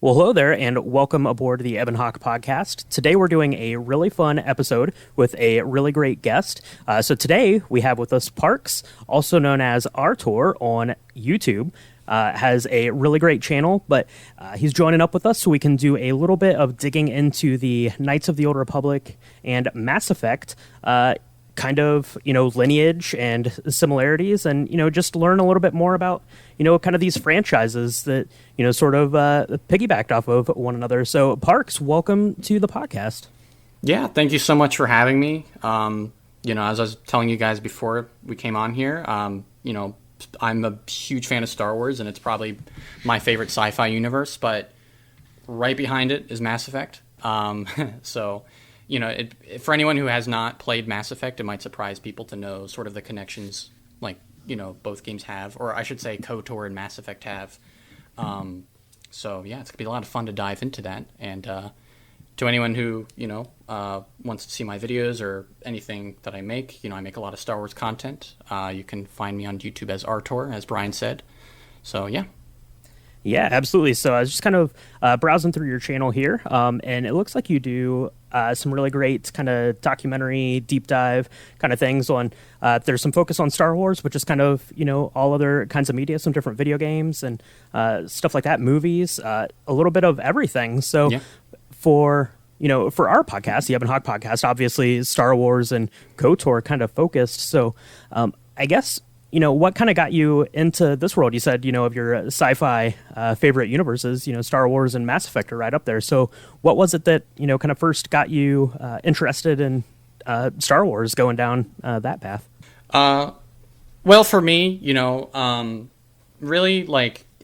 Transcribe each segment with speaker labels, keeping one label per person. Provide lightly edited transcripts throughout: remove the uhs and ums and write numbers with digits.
Speaker 1: Well, hello there, and welcome aboard the Ebb and Hawk podcast. Today, we're doing a really fun episode with a really great guest. So today, we have with us Parks, also known as ArTorr on YouTube. Has a really great channel, but he's joining up with us so we can do a little bit of digging into the Knights of the Old Republic and Mass Effect kind of, lineage and similarities, and, just learn a little bit more about, kind of these franchises that, sort of piggybacked off of one another. So, Parks, welcome to the podcast.
Speaker 2: Yeah, thank you so much for having me. As I was telling you guys before we came on here, I'm a huge fan of Star Wars, and it's probably my favorite sci-fi universe, but right behind it is Mass Effect. So... for anyone who has not played Mass Effect, it might surprise people to know sort of the connections, both games have, or I should say KOTOR and Mass Effect have. So, yeah, it's going to be a lot of fun to dive into that. And to anyone who, wants to see my videos or anything that I make, I make a lot of Star Wars content. You can find me on YouTube as ArTorr, as Brian said. So, yeah.
Speaker 1: Yeah, absolutely. So I was just kind of browsing through your channel here, and it looks like you do some really great kind of documentary, deep dive kind of things on, there's some focus on Star Wars, but just kind of, all other kinds of media, some different video games and stuff like that, movies, a little bit of everything. So yeah. for our podcast, the Ebb and Hawk podcast, obviously Star Wars and KOTOR kind of focused. So I guess... what kind of got you into this world? You said, of your sci-fi favorite universes, Star Wars and Mass Effect are right up there. So what was it that, kind of first got you interested in Star Wars going down that path?
Speaker 2: Well, for me, really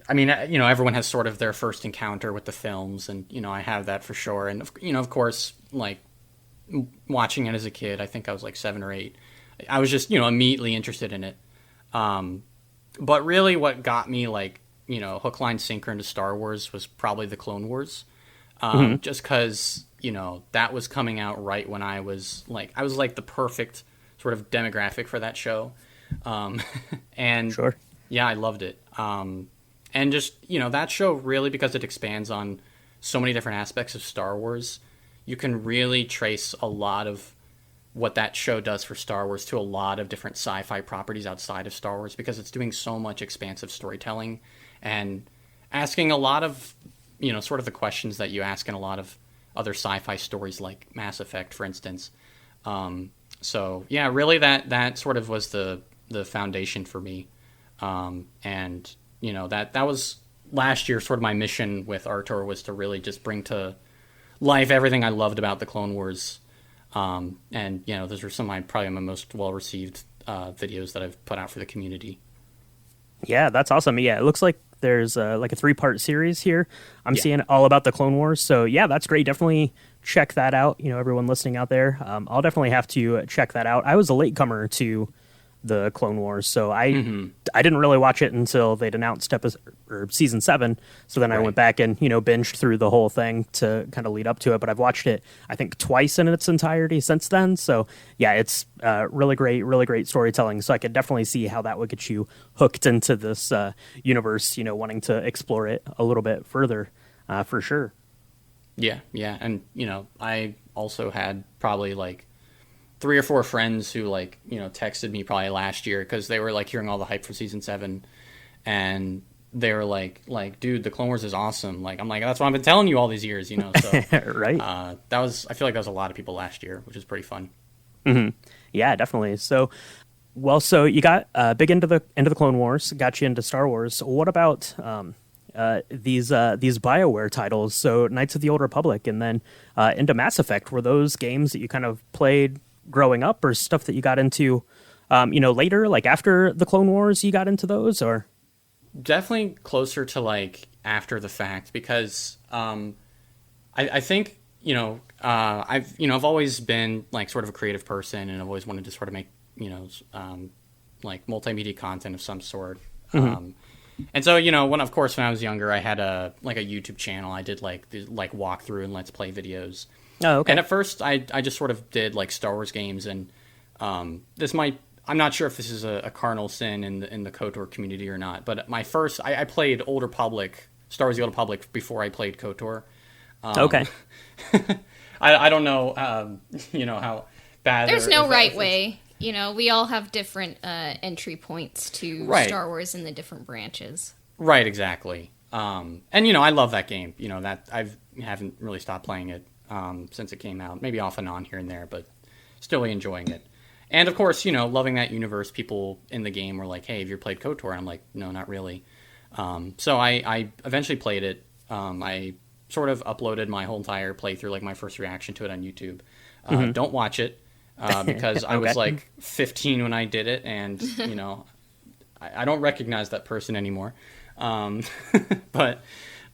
Speaker 2: everyone has sort of their first encounter with the films, and, I have that for sure. And, of course, watching it as a kid, I think I was 7 or 8. I was just, immediately interested in it. But really what got me hook, line, sinker into Star Wars was probably the Clone Wars. Just cause, that was coming out right when I was the perfect sort of demographic for that show. And
Speaker 1: sure.
Speaker 2: Yeah, I loved it. And just, that show really, because it expands on so many different aspects of Star Wars, you can really trace a lot of what that show does for Star Wars to a lot of different sci-fi properties outside of Star Wars, because it's doing so much expansive storytelling and asking a lot of, sort of the questions that you ask in a lot of other sci-fi stories like Mass Effect, for instance. So yeah, really that sort of was the foundation for me. And that was last year, sort of my mission with ArTorr was to really just bring to life everything I loved about the Clone Wars. And those are some of probably my most well-received videos that I've put out for the community.
Speaker 1: Yeah, that's awesome. Yeah, it looks like there's a 3-part series here. I'm seeing all about the Clone Wars. So yeah, that's great. Definitely check that out. Everyone listening out there, I'll definitely have to check that out. I was a latecomer to the Clone Wars, so I didn't really watch it until they'd announced season 7. So then I went back and binged through the whole thing to kind of lead up to it. But I've watched it, I think, twice in its entirety since then. So yeah, it's really great storytelling. So I could definitely see how that would get you hooked into this universe. Wanting to explore it a little bit further, for sure.
Speaker 2: Yeah, and I also had probably 3 or 4 friends who texted me probably last year because they were hearing all the hype for season 7, and they were like, dude, the Clone Wars is awesome. I'm like, that's what I've been telling you all these years, So
Speaker 1: right.
Speaker 2: I feel like that was a lot of people last year, which is pretty fun.
Speaker 1: Mm-hmm. Yeah, definitely. So you got big into the Clone Wars, got you into Star Wars. What about these Bioware titles? So Knights of the Old Republic, and then into Mass Effect. Were those games that you kind of played growing up, or stuff that you got into later, after the Clone Wars, you got into those? Or
Speaker 2: definitely closer to after the fact, because I think I've always been sort of a creative person, and I've always wanted to sort of make multimedia content of some sort. And so when I was younger, I had a YouTube channel. I did walkthrough and let's play videos.
Speaker 1: Oh, okay.
Speaker 2: And at first, I just sort of did Star Wars games, and I'm not sure if this is a cardinal sin in the KOTOR community or not, but I played Old Republic Star Wars: The Old Republic before I played KOTOR.
Speaker 1: Okay.
Speaker 2: I don't know, how bad.
Speaker 3: There's no right way. We all have different entry points to Star Wars in the different branches.
Speaker 2: Right, exactly. And I love that game. That I haven't really stopped playing it since it came out. Maybe off and on here and there, but still enjoying it. And of course, loving that universe. People in the game were like, "Hey, have you played KOTOR?" And I'm like, "No, not really." So I eventually played it. I sort of uploaded my whole entire playthrough, like my first reaction to it on YouTube. Don't watch it because I was like 15 when I did it, and I don't recognize that person anymore. But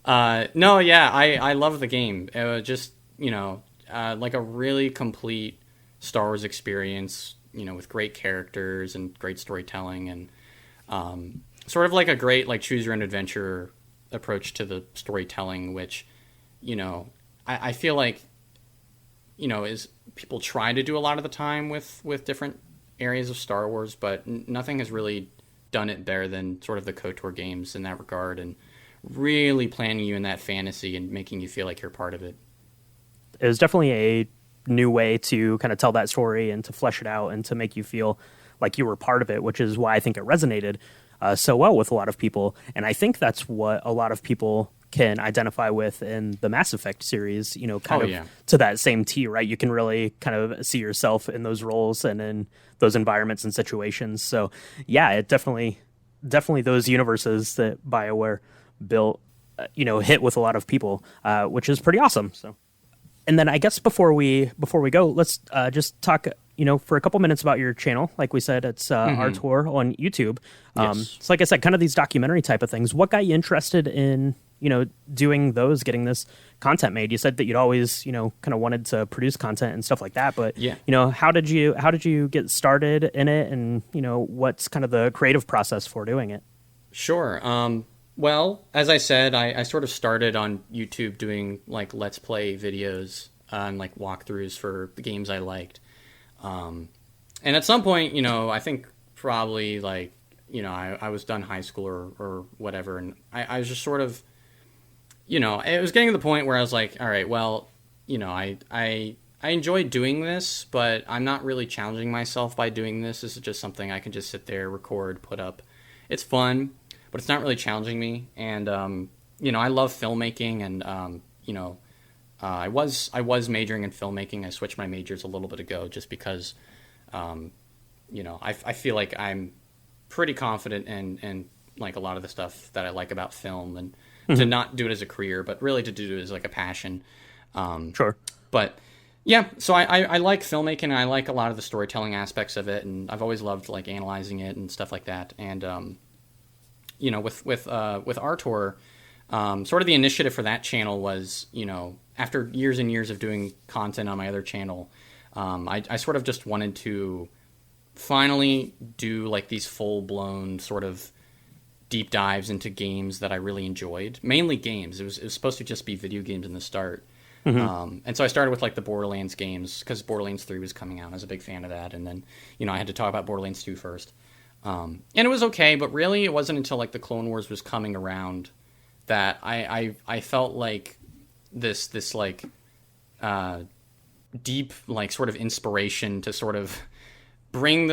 Speaker 2: no, yeah, I love the game. It was just like a really complete Star Wars experience. With great characters and great storytelling, and sort of like a great like choose your own adventure approach to the storytelling, which I feel like is people try to do a lot of the time with different areas of Star Wars, but nothing has really done it better than sort of the KOTOR games in that regard, and really planting you in that fantasy and making you feel like you're part of it.
Speaker 1: It was definitely a new way to kind of tell that story and to flesh it out and to make you feel like you were part of it, which is why I think it resonated so well with a lot of people. And I think that's what a lot of people can identify with in the Mass Effect series, to that same T, right? You can really kind of see yourself in those roles and in those environments and situations. So yeah, it definitely those universes that BioWare built, hit with a lot of people, which is pretty awesome. So, and then I guess before we go, let's just talk, for a couple minutes about your channel. Like we said, it's ArTorr on YouTube.
Speaker 2: Yes.
Speaker 1: So like I said, kind of these documentary type of things. What got you interested in, doing those, getting this content made? You said that you'd always, kind of wanted to produce content and stuff like that. But,
Speaker 2: yeah.
Speaker 1: How did you get started in it? And, what's kind of the creative process for doing it?
Speaker 2: Sure. Well, as I said, I sort of started on YouTube doing like Let's Play videos and like walkthroughs for the games I liked. And at some point, I think probably like, I was done high school or whatever. And I was just sort of, it was getting to the point where I was like, all right, well, I enjoy doing this, but I'm not really challenging myself by doing this. This is just something I can just sit there, record, put up. It's fun, but it's not really challenging me. And, I love filmmaking, and, I was majoring in filmmaking. I switched my majors a little bit ago just because, I feel like I'm pretty confident in like a lot of the stuff that I like about film, and to not do it as a career, but really to do it as like a passion.
Speaker 1: Sure. But
Speaker 2: yeah, so I like filmmaking, and I like a lot of the storytelling aspects of it, and I've always loved like analyzing it and stuff like that. And, with ArTorr, sort of the initiative for that channel was, after years and years of doing content on my other channel, I sort of just wanted to finally do like these full-blown sort of deep dives into games that I really enjoyed. Mainly games. It was supposed to just be video games in the start. And so I started with like the Borderlands games because Borderlands 3 was coming out. I was a big fan of that. And then, I had to talk about Borderlands 2 first. And it was okay, but really it wasn't until like the Clone Wars was coming around that I felt like this like deep like sort of inspiration to sort of bring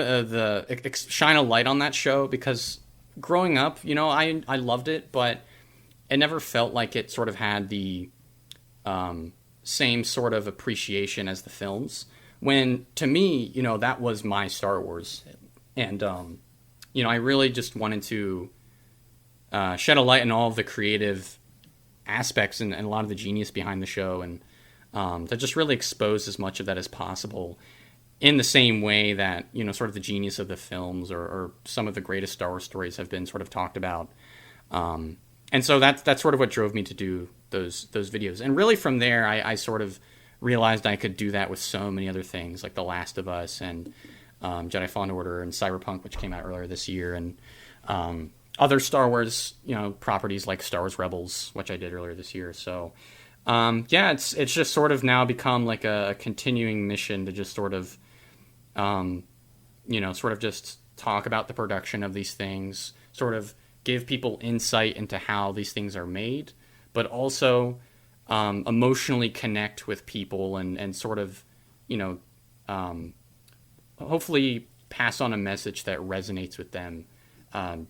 Speaker 2: shine a light on that show, because growing up, I loved it, but it never felt like it sort of had the same sort of appreciation as the films. When to me, that was my Star Wars, and I really just wanted to shed a light on all of the creative aspects and a lot of the genius behind the show, and to just really expose as much of that as possible, in the same way that sort of the genius of the films or some of the greatest Star Wars stories have been sort of talked about. And so that's sort of what drove me to do those videos. And really from there, I sort of realized I could do that with so many other things, like The Last of Us and Jedi Fallen Order and Cyberpunk, which came out earlier this year, and other Star Wars properties like Star Wars Rebels, which I did earlier this year. So it's just sort of now become like a continuing mission to just sort of sort of just talk about the production of these things, sort of give people insight into how these things are made, but also emotionally connect with people and sort of, hopefully pass on a message that resonates with them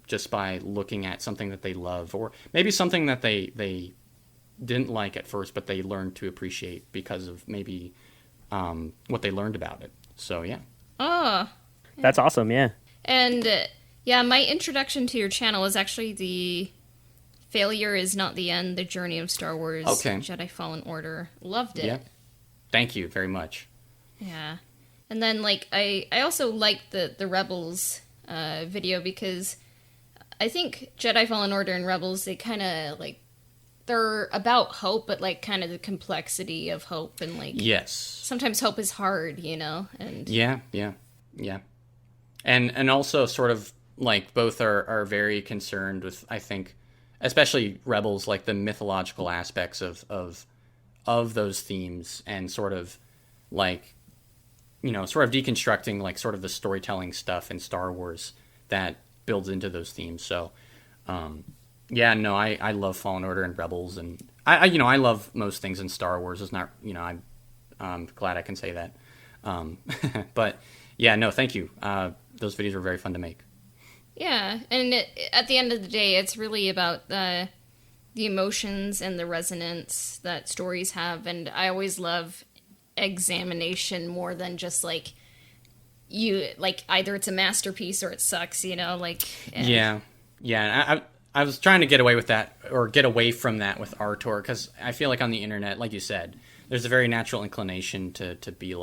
Speaker 2: just by looking at something that they love, or maybe something that they didn't like at first, but they learned to appreciate because of maybe what they learned about it. So, yeah.
Speaker 3: Oh.
Speaker 1: That's awesome, yeah.
Speaker 3: And, my introduction to your channel was actually the Failure is Not the End, The Journey of Star Wars Jedi Fallen Order. Loved it.
Speaker 2: Yeah. Thank you very much.
Speaker 3: Yeah. And then, I also liked the Rebels video because I think Jedi Fallen Order and Rebels, they kind of, they're about hope, but, kind of the complexity of hope. And,
Speaker 2: yes.
Speaker 3: Sometimes hope is hard, And
Speaker 2: Yeah. And also sort of, both are very concerned with, I think, especially Rebels, the mythological aspects of those themes and sort of, sort of deconstructing, sort of the storytelling stuff in Star Wars that builds into those themes. So, I love Fallen Order and Rebels, and I love most things in Star Wars. It's not, I'm glad I can say that. But yeah, no, thank you. Those videos were very fun to make.
Speaker 3: Yeah, and at the end of the day, it's really about the emotions and the resonance that stories have, and I always love examination more than just either it's a masterpiece or it sucks,
Speaker 2: Yeah. I was trying to get away with that, or get away from that with ArTorr, because I feel like on the internet, like you said, there's a very natural inclination to be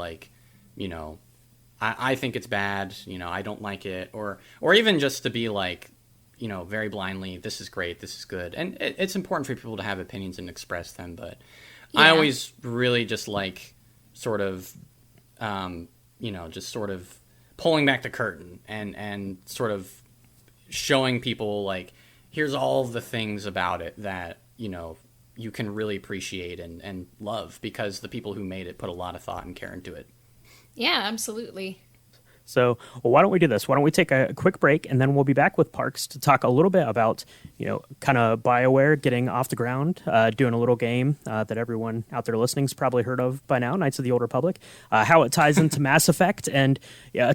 Speaker 2: I think it's bad, I don't like it, or even just to be very blindly, this is great, this is good. And it's important for people to have opinions and express them, but yeah. I always really just sort of, just sort of pulling back the curtain and sort of showing people here's all the things about it that, you can really appreciate and love, because the people who made it put a lot of thought and care into it.
Speaker 3: Yeah, absolutely.
Speaker 1: So, why don't we do this? Why don't we take a quick break, and then we'll be back with Parks to talk a little bit about, kind of Bioware getting off the ground, doing a little game that everyone out there listening's probably heard of by now, Knights of the Old Republic, how it ties into Mass Effect, and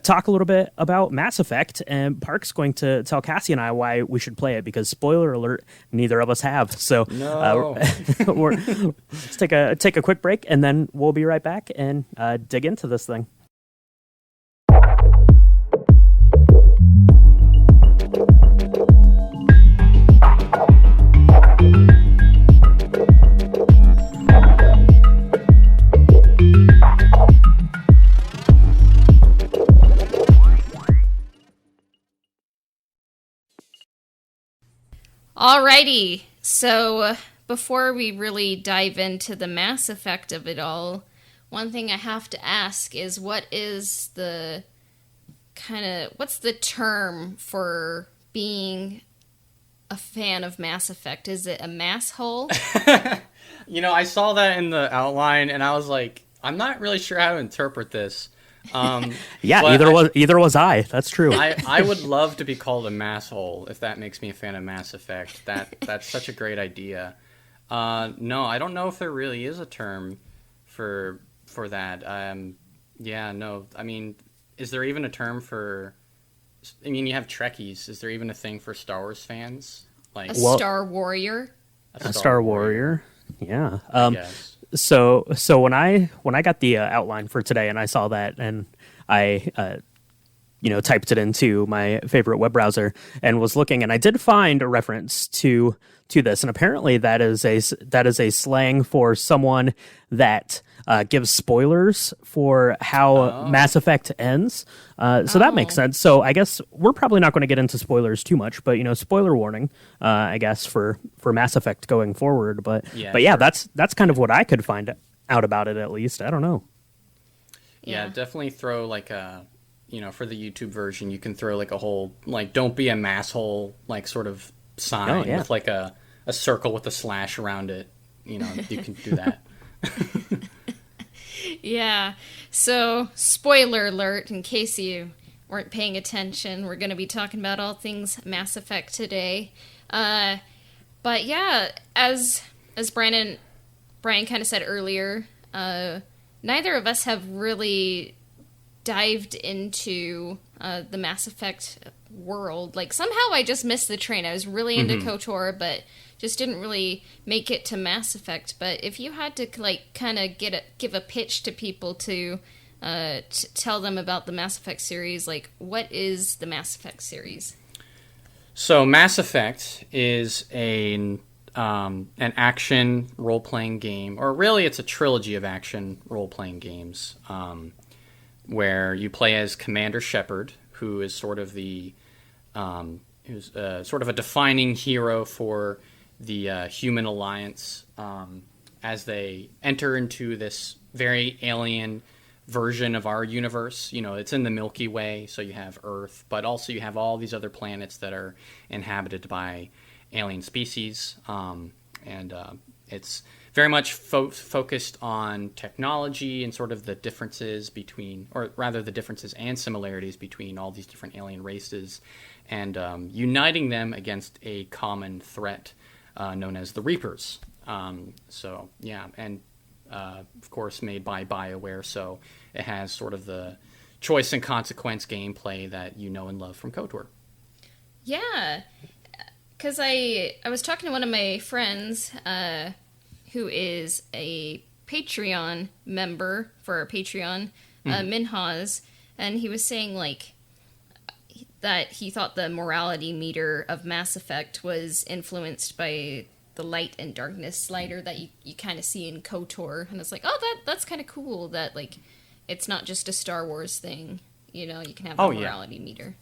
Speaker 1: talk a little bit about Mass Effect. And Parks going to tell Cassie and I why we should play it, because spoiler alert, neither of us have. So,
Speaker 2: no.
Speaker 1: Let's take a quick break, and then we'll be right back and dig into this thing.
Speaker 3: Alrighty, so before we really dive into the Mass Effect of it all, one thing I have to ask is what's the term for being a fan of Mass Effect? Is it a mass hole?
Speaker 2: I saw that in the outline, and I was like, I'm not really sure how to interpret this.
Speaker 1: Either was I. That's true.
Speaker 2: I would love to be called a masshole if that makes me a fan of Mass Effect. That's such a great idea. No, I don't know if there really is a term for that. No. I mean, is there even a term for? I mean, you have Trekkies. Is there even a thing for Star Wars fans?
Speaker 3: Star Warrior.
Speaker 1: A Star Warrior. Yeah.
Speaker 2: I guess.
Speaker 1: So when I got the outline for today, and I saw that, and I typed it into my favorite web browser and was looking, and I did find a reference to this, and apparently that is a slang for someone that gives spoilers for how Mass Effect ends. So that makes sense. So I guess we're probably not going to get into spoilers too much, but spoiler warning, I guess for Mass Effect going forward. But yeah, that's kind of what I could find out about it, at least. I don't know.
Speaker 2: Yeah, definitely throw for the YouTube version, you can throw a whole don't be a masshole sort of sign with a circle with a slash around it. You can do that.
Speaker 3: Yeah. So, spoiler alert, in case you weren't paying attention, we're going to be talking about all things Mass Effect today. But yeah, as Brian kind of said earlier, neither of us have really dived into the Mass Effect world. Like, somehow I just missed the train. I was really into KOTOR, but just didn't really make it to Mass Effect. But if you had to, like, kind of give a pitch to people to tell them about the Mass Effect series, like, what is the Mass Effect series?
Speaker 2: So Mass Effect is an action role-playing game, or really it's a trilogy of action role-playing games, where you play as Commander Shepard, who is sort of who's sort of a defining hero for the Human Alliance, as they enter into this very alien version of our universe. You know, it's in the Milky Way, so you have Earth, but also you have all these other planets that are inhabited by alien species, and it's very much focused on technology and sort of the differences between, or rather the differences and similarities between all these different alien races, and uniting them against a common threat known as the Reapers. So yeah, and of course made by Bioware, so it has sort of the choice and consequence gameplay that you know and love from KOTOR.
Speaker 3: Yeah, because I was talking to one of my friends who is a Patreon member for our Patreon, Minhaz, and he was saying, like, that he thought the morality meter of Mass Effect was influenced by the light and darkness slider that you kind of see in KOTOR, and it's like, oh, that's kind of cool that, like, it's not just a Star Wars thing, you know, you can have a morality meter.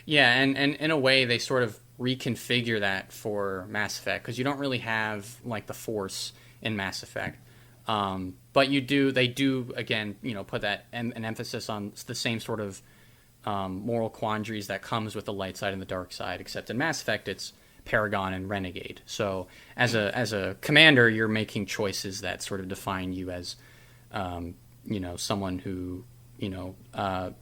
Speaker 2: Yeah, and in a way they sort of reconfigure that for Mass Effect, because you don't really have, like, the Force in Mass Effect, but they do again, you know, put that an emphasis on the same sort of moral quandaries that comes with the light side and the dark side, except in Mass Effect it's Paragon and Renegade. So as a commander, you're making choices that sort of define you as you know, someone who, you know,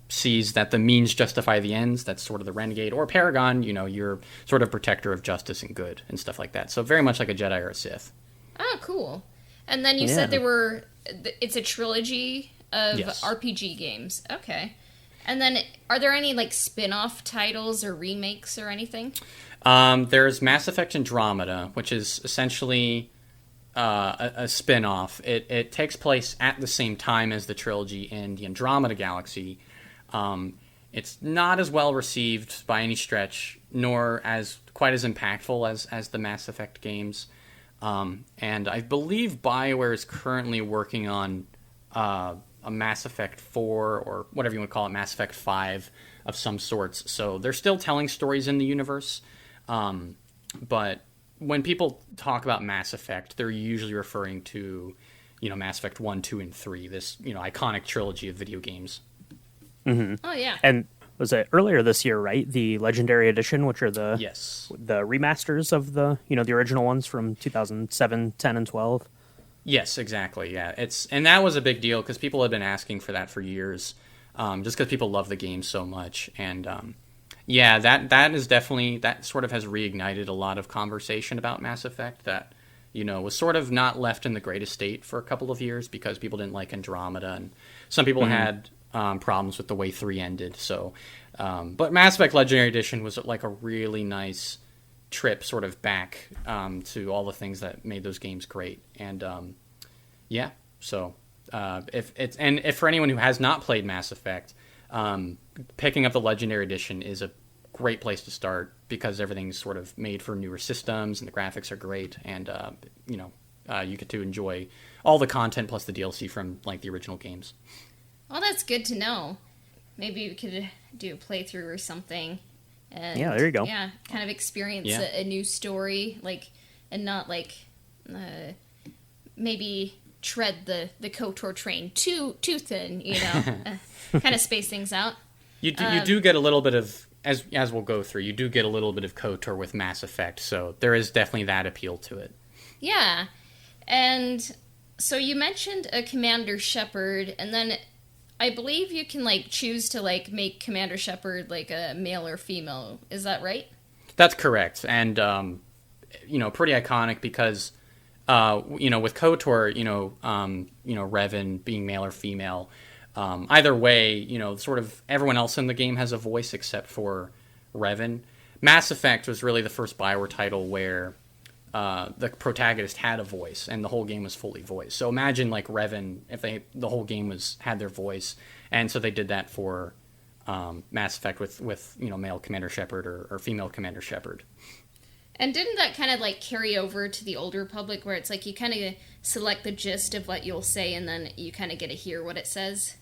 Speaker 2: sees that the means justify the ends. That's sort of the Renegade. Or Paragon, you know, you're sort of protector of justice and good and stuff like that. So very much like a Jedi or a Sith.
Speaker 3: Oh, cool. And then you said it's a trilogy of RPG games. Okay. And then are there any, like, spin-off titles or remakes or anything?
Speaker 2: There's Mass Effect Andromeda, which is essentially a spin-off. It takes place at the same time as the trilogy in the Andromeda Galaxy. It's not as well received by any stretch, nor quite as impactful as the Mass Effect games. And I believe Bioware is currently working on a Mass Effect 4, or whatever you want to call it, Mass Effect 5 of some sorts. So they're still telling stories in the universe, but when people talk about Mass Effect, they're usually referring to, you know, Mass Effect 1, 2, and 3, this, you know, iconic trilogy of video games.
Speaker 1: Mm-hmm.
Speaker 3: Oh, yeah.
Speaker 1: And was it earlier this year, right? The Legendary Edition, which are the remasters of the, you know, the original ones from 2007, 10, and 12.
Speaker 2: Yes, exactly. Yeah, and that was a big deal because people have been asking for that for years, just because people love the game so much. And yeah, that is definitely, that sort of has reignited a lot of conversation about Mass Effect that, you know, was sort of not left in the greatest state for a couple of years because people didn't like Andromeda, and some people had problems with the way 3 ended. So, but Mass Effect Legendary Edition was like a really nice trip sort of back to all the things that made those games great. And yeah, so if for anyone who has not played Mass Effect, picking up the Legendary Edition is a great place to start because everything's sort of made for newer systems and the graphics are great, and you know, you get to enjoy all the content plus the DLC from, like, the original games.
Speaker 3: Well, that's good to know. Maybe we could do a playthrough or something. And,
Speaker 1: yeah, there you go.
Speaker 3: Yeah, kind of experience a new story, like, and not, like, maybe tread the KOTOR train too thin, you know, kind of space things out.
Speaker 2: You do get a little bit of, as we'll go through, you do get a little bit of KOTOR with Mass Effect, so there is definitely that appeal to it.
Speaker 3: Yeah, and so you mentioned a Commander Shepard, and then I believe you can like choose to like make Commander Shepard like a male or female. Is that right?
Speaker 2: That's correct, and pretty iconic because with KOTOR, Revan being male or female. Either way, sort of everyone else in the game has a voice except for Revan. Mass Effect was really the first Bioware title where the protagonist had a voice and the whole game was fully voiced. So imagine like Revan if the whole game had their voice, and so they did that for Mass Effect with male Commander Shepard or female Commander Shepard.
Speaker 3: And didn't that kind of like carry over to the Old Republic where it's like you kind of select the gist of what you'll say and then you kind of get to hear what it says?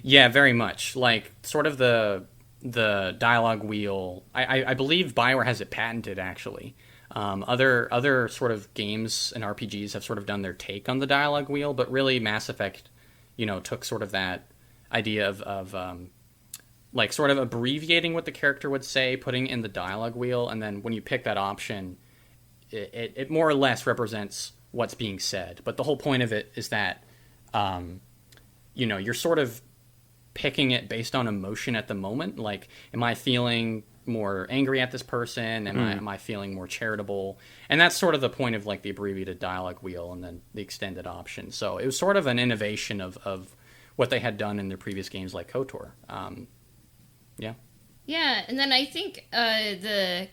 Speaker 2: Yeah, very much. Like sort of the dialogue wheel. I believe Bioware has it patented actually. Other sort of games and RPGs have sort of done their take on the dialogue wheel, but really Mass Effect, took sort of that idea of like sort of abbreviating what the character would say, putting in the dialogue wheel, and then when you pick that option, it more or less represents what's being said. But the whole point of it is that, you're sort of picking it based on emotion at the moment. Like, am I feeling more angry at this person? Am I feeling more charitable? And that's sort of the point of like the abbreviated dialogue wheel and then the extended option. So it was sort of an innovation of what they had done in their previous games like KOTOR. Yeah. Yeah,
Speaker 3: and then I think the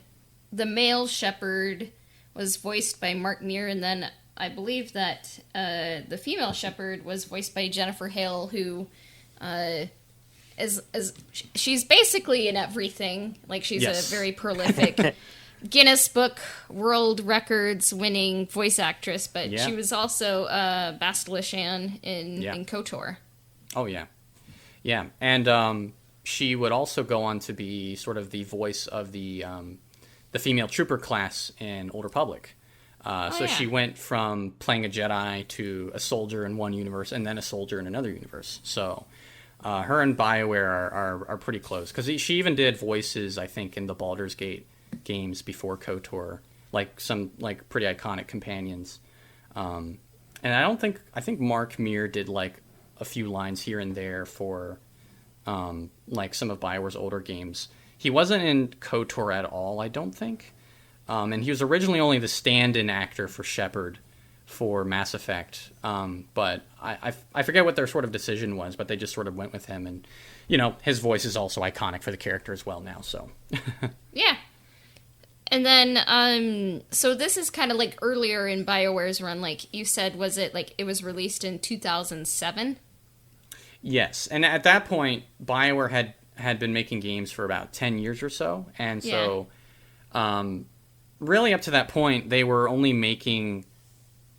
Speaker 3: male Shepard was voiced by Mark Muir, and then I believe that the female Shepard was voiced by Jennifer Hale, who she's basically in everything. Like she's a very prolific Guinness Book World Records winning voice actress, but she was also Bastila Shan in KOTOR.
Speaker 2: Oh yeah, yeah, and she would also go on to be sort of the voice of the female trooper class in Old Republic. She went from playing a Jedi to a soldier in one universe and then a soldier in another universe. So her and Bioware are pretty close because she even did voices, I think, in the Baldur's Gate games before KOTOR, like some like pretty iconic companions. And I think Mark Muir did like a few lines here and there for like some of Bioware's older games. He wasn't in KOTOR at all, I don't think. And he was originally only the stand-in actor for Shepard for Mass Effect. But I forget what their sort of decision was, but they just sort of went with him. And, his voice is also iconic for the character as well now, so.
Speaker 3: Yeah. And then, so this is kind of like earlier in BioWare's run, like you said, was it like it was released in 2007?
Speaker 2: Yes, and at that point, BioWare had been making games for about 10 years or so, and so really up to that point, they were only making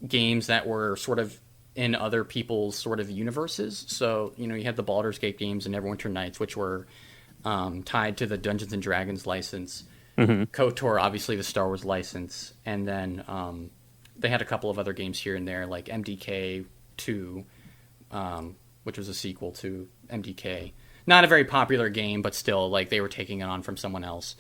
Speaker 2: games that were sort of in other people's sort of universes. So, you had the Baldur's Gate games and Neverwinter Nights, which were tied to the Dungeons & Dragons license. Mm-hmm. KOTOR, obviously the Star Wars license, and then they had a couple of other games here and there, like MDK 2, which was a sequel to MDK. Not a very popular game, but still, like, they were taking it on from someone else.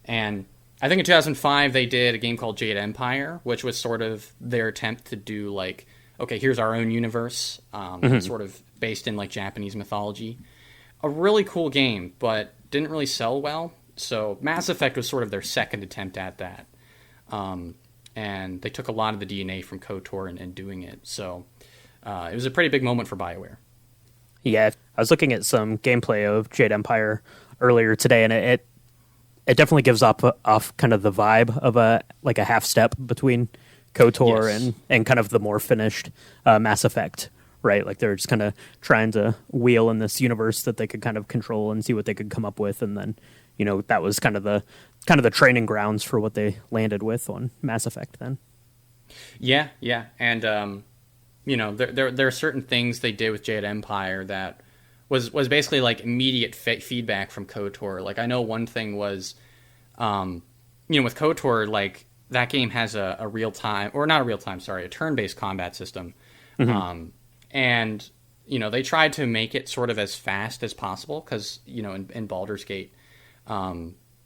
Speaker 2: And I think in 2005, they did a game called Jade Empire, which was sort of their attempt to do, like, okay, here's our own universe, sort of based in, like, Japanese mythology. A really cool game, but didn't really sell well. So Mass Effect was sort of their second attempt at that. And they took a lot of the DNA from KOTOR and doing it. So it was a pretty big moment for BioWare.
Speaker 1: Yeah, I was looking at some gameplay of Jade Empire earlier today, and it definitely gives off kind of the vibe of a half step between KOTOR and kind of the more finished Mass Effect, right? Like they're just kind of trying to wheel in this universe that they could kind of control and see what they could come up with, and then that was kind of the training grounds for what they landed with on Mass Effect then.
Speaker 2: Yeah, and there are certain things they did with Jade Empire that was basically like immediate feedback from KOTOR. Like I know one thing was, with KOTOR, like that game has a turn-based combat system, and they tried to make it sort of as fast as possible because in Baldur's Gate,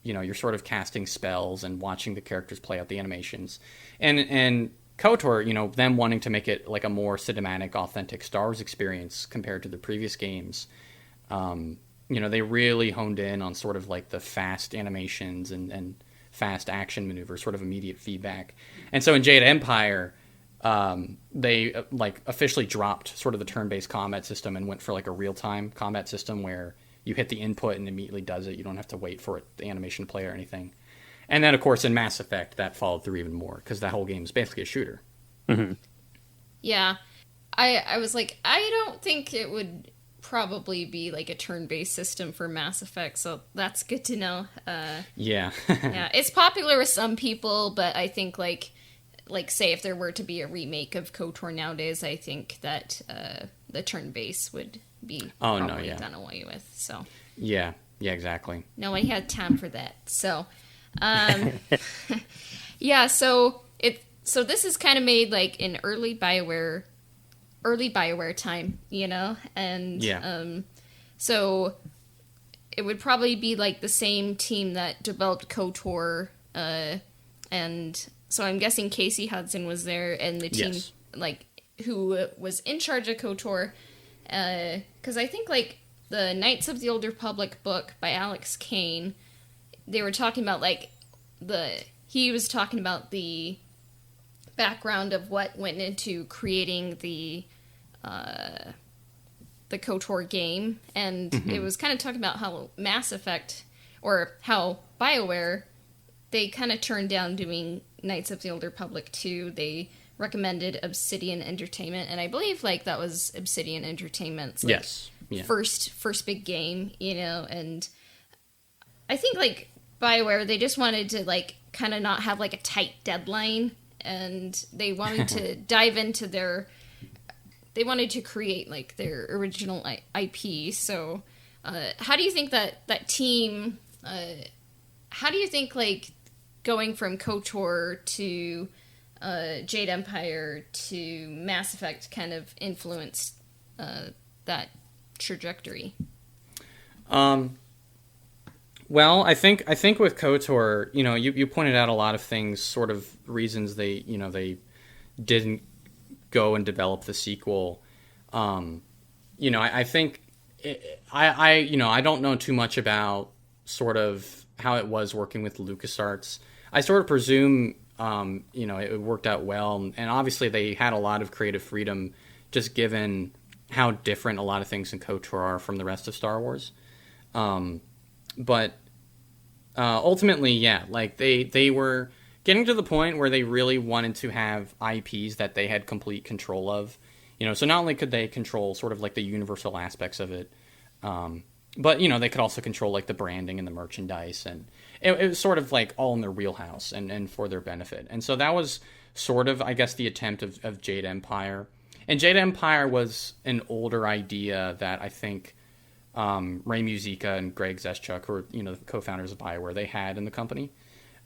Speaker 2: you're sort of casting spells and watching the characters play out the animations, and KOTOR, them wanting to make it like a more cinematic, authentic Star Wars experience compared to the previous games, they really honed in on sort of like the fast animations and fast action maneuvers, sort of immediate feedback. And so in Jade Empire, they like officially dropped sort of the turn-based combat system and went for like a real-time combat system where you hit the input and immediately does it. You don't have to wait for the animation to play or anything. And then, of course, in Mass Effect, that followed through even more because that whole game is basically a shooter.
Speaker 1: Mm-hmm.
Speaker 3: Yeah. I was like, I don't think it would probably be like a turn-based system for Mass Effect, so that's good to know.
Speaker 2: Yeah.
Speaker 3: Yeah, it's popular with some people, but I think like say if there were to be a remake of KOTOR nowadays, I think that the turn-based would be probably done away with. So
Speaker 2: yeah, exactly.
Speaker 3: Nobody had time for that. So yeah, so this is kind of made like in early Bioware time, and so it would probably be like the same team that developed KOTOR, and so I'm guessing Casey Hudson was there, and the team like who was in charge of KOTOR, because I think like the Knights of the Old Republic book by Alex Kane, they were talking about like he was talking about the background of what went into creating the KOTOR game, and it was kind of talking about how Mass Effect, or how Bioware, they kind of turned down doing Knights of the Old Republic 2. They recommended Obsidian Entertainment, and I believe like that was Obsidian Entertainment's like, first big game, and I think like Bioware, they just wanted to like kind of not have like a tight deadline, and they wanted to dive into they wanted to create like their original IP. So how do you think that team, how do you think like going from KOTOR to Jade Empire to Mass Effect kind of influenced that trajectory?
Speaker 2: Well, I think with KOTOR, you pointed out a lot of things, sort of reasons they didn't go and develop the sequel. I think I don't know too much about sort of how it was working with LucasArts. I sort of presume it worked out well, and obviously they had a lot of creative freedom, just given how different a lot of things in KOTOR are from the rest of Star Wars. But ultimately, yeah, like they were getting to the point where they really wanted to have IPs that they had complete control of. So not only could they control sort of like the universal aspects of it, but they could also control like the branding and the merchandise, and it was sort of like all in their wheelhouse and for their benefit. And so that was sort of, I guess, the attempt of Jade Empire. And Jade Empire was an older idea that I think Ray Muzica and Greg Zeschuk, who are the co-founders of Bioware, they had in the company,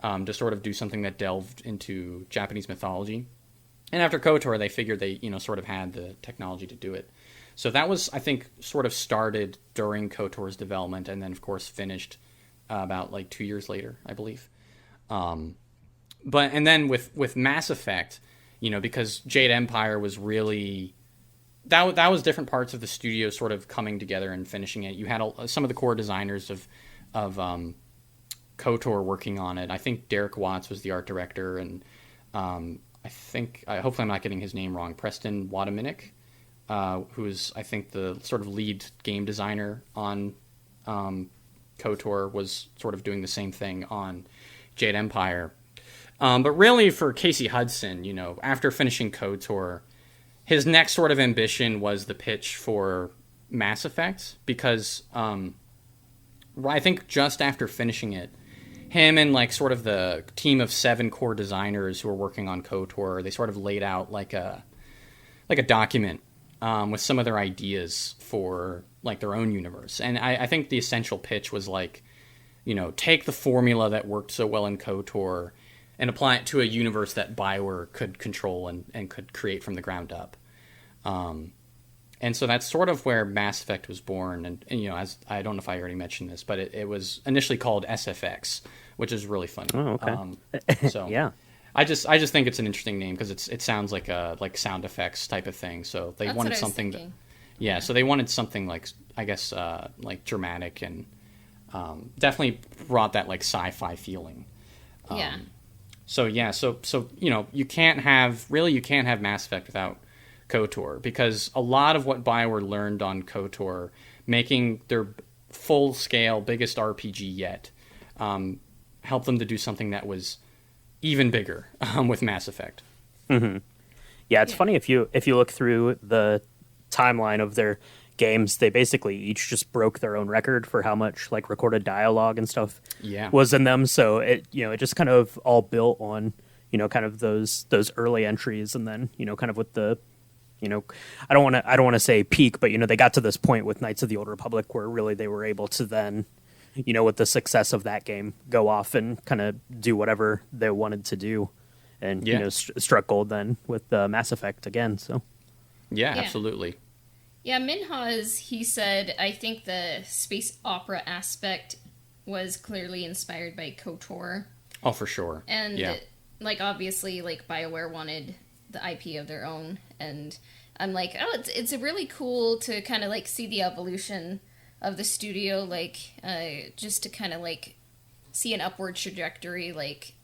Speaker 2: to sort of do something that delved into Japanese mythology. And after KOTOR, they figured they sort of had the technology to do it. So that was, I think, sort of started during KOTOR's development, and then of course finished about like 2 years later, I believe. And then with Mass Effect, because Jade Empire was really that was different parts of the studio sort of coming together and finishing it. You had some of the core designers of KOTOR working on it. I think Derek Watts was the art director, and hopefully I'm not getting his name wrong, Preston Wadaminik, who is, I think, the sort of lead game designer on KOTOR, was sort of doing the same thing on Jade Empire. But really for Casey Hudson, after finishing KOTOR, his next sort of ambition was the pitch for Mass Effect, because I think just after finishing it, him and like sort of the team of 7 core designers who were working on KOTOR, they sort of laid out like a document with some of their ideas for like their own universe. And I think the essential pitch was like, take the formula that worked so well in KOTOR and apply it to a universe that Bioware could control and could create from the ground up. And so that's sort of where Mass Effect was born. And as I don't know if I already mentioned this, but it was initially called SFX, which is really funny.
Speaker 1: Oh, okay.
Speaker 2: So
Speaker 1: yeah.
Speaker 2: I just think it's an interesting name because it sounds like a sound effects type of thing. So they
Speaker 3: That's
Speaker 2: wanted
Speaker 3: what I was
Speaker 2: something
Speaker 3: thinking.
Speaker 2: yeah, so they wanted something like, I guess, like dramatic and definitely brought that like sci-fi feeling.
Speaker 3: Yeah.
Speaker 2: So yeah, so you know, you can't have Mass Effect without KOTOR, because a lot of what Bioware learned on KOTOR, making their full scale biggest RPG yet, helped them to do something that was even bigger with Mass Effect.
Speaker 1: Yeah, it's funny if you look through the timeline of their games, they basically each just broke their own record for how much like recorded dialogue and stuff
Speaker 2: Yeah.
Speaker 1: was in them. So it it just kind of all built on kind of those early entries, and then kind of with the I don't want to say peak, but they got to this point with Knights of the Old Republic where really they were able to then with the success of that game go off and kind of do whatever they wanted to do, and struck gold then with Mass Effect again. So
Speaker 2: Yeah,
Speaker 3: Yeah.
Speaker 2: absolutely.
Speaker 3: Yeah, Minhas, he said, I think the space opera aspect was clearly inspired by KOTOR.
Speaker 2: Oh, for sure.
Speaker 3: And,
Speaker 2: yeah.
Speaker 3: like, obviously, like, BioWare wanted the IP of their own. And I'm like, oh, it's really cool to kind of, like, see the evolution of the studio, like, just to kind of, like, see an upward trajectory, like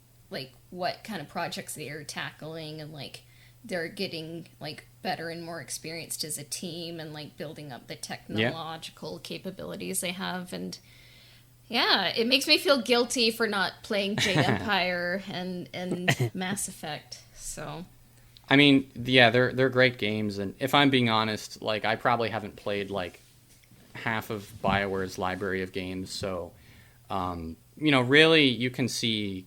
Speaker 3: what kind of projects they are tackling, and, like, they're getting, like, better and more experienced as a team, and, like, building up the technological capabilities they have. And yeah, it makes me feel guilty for not playing Jade Empire and Mass Effect. So
Speaker 2: I mean, yeah, they're great games, and if I'm being honest, like, I probably haven't played like half of BioWare's library of games, so really you can see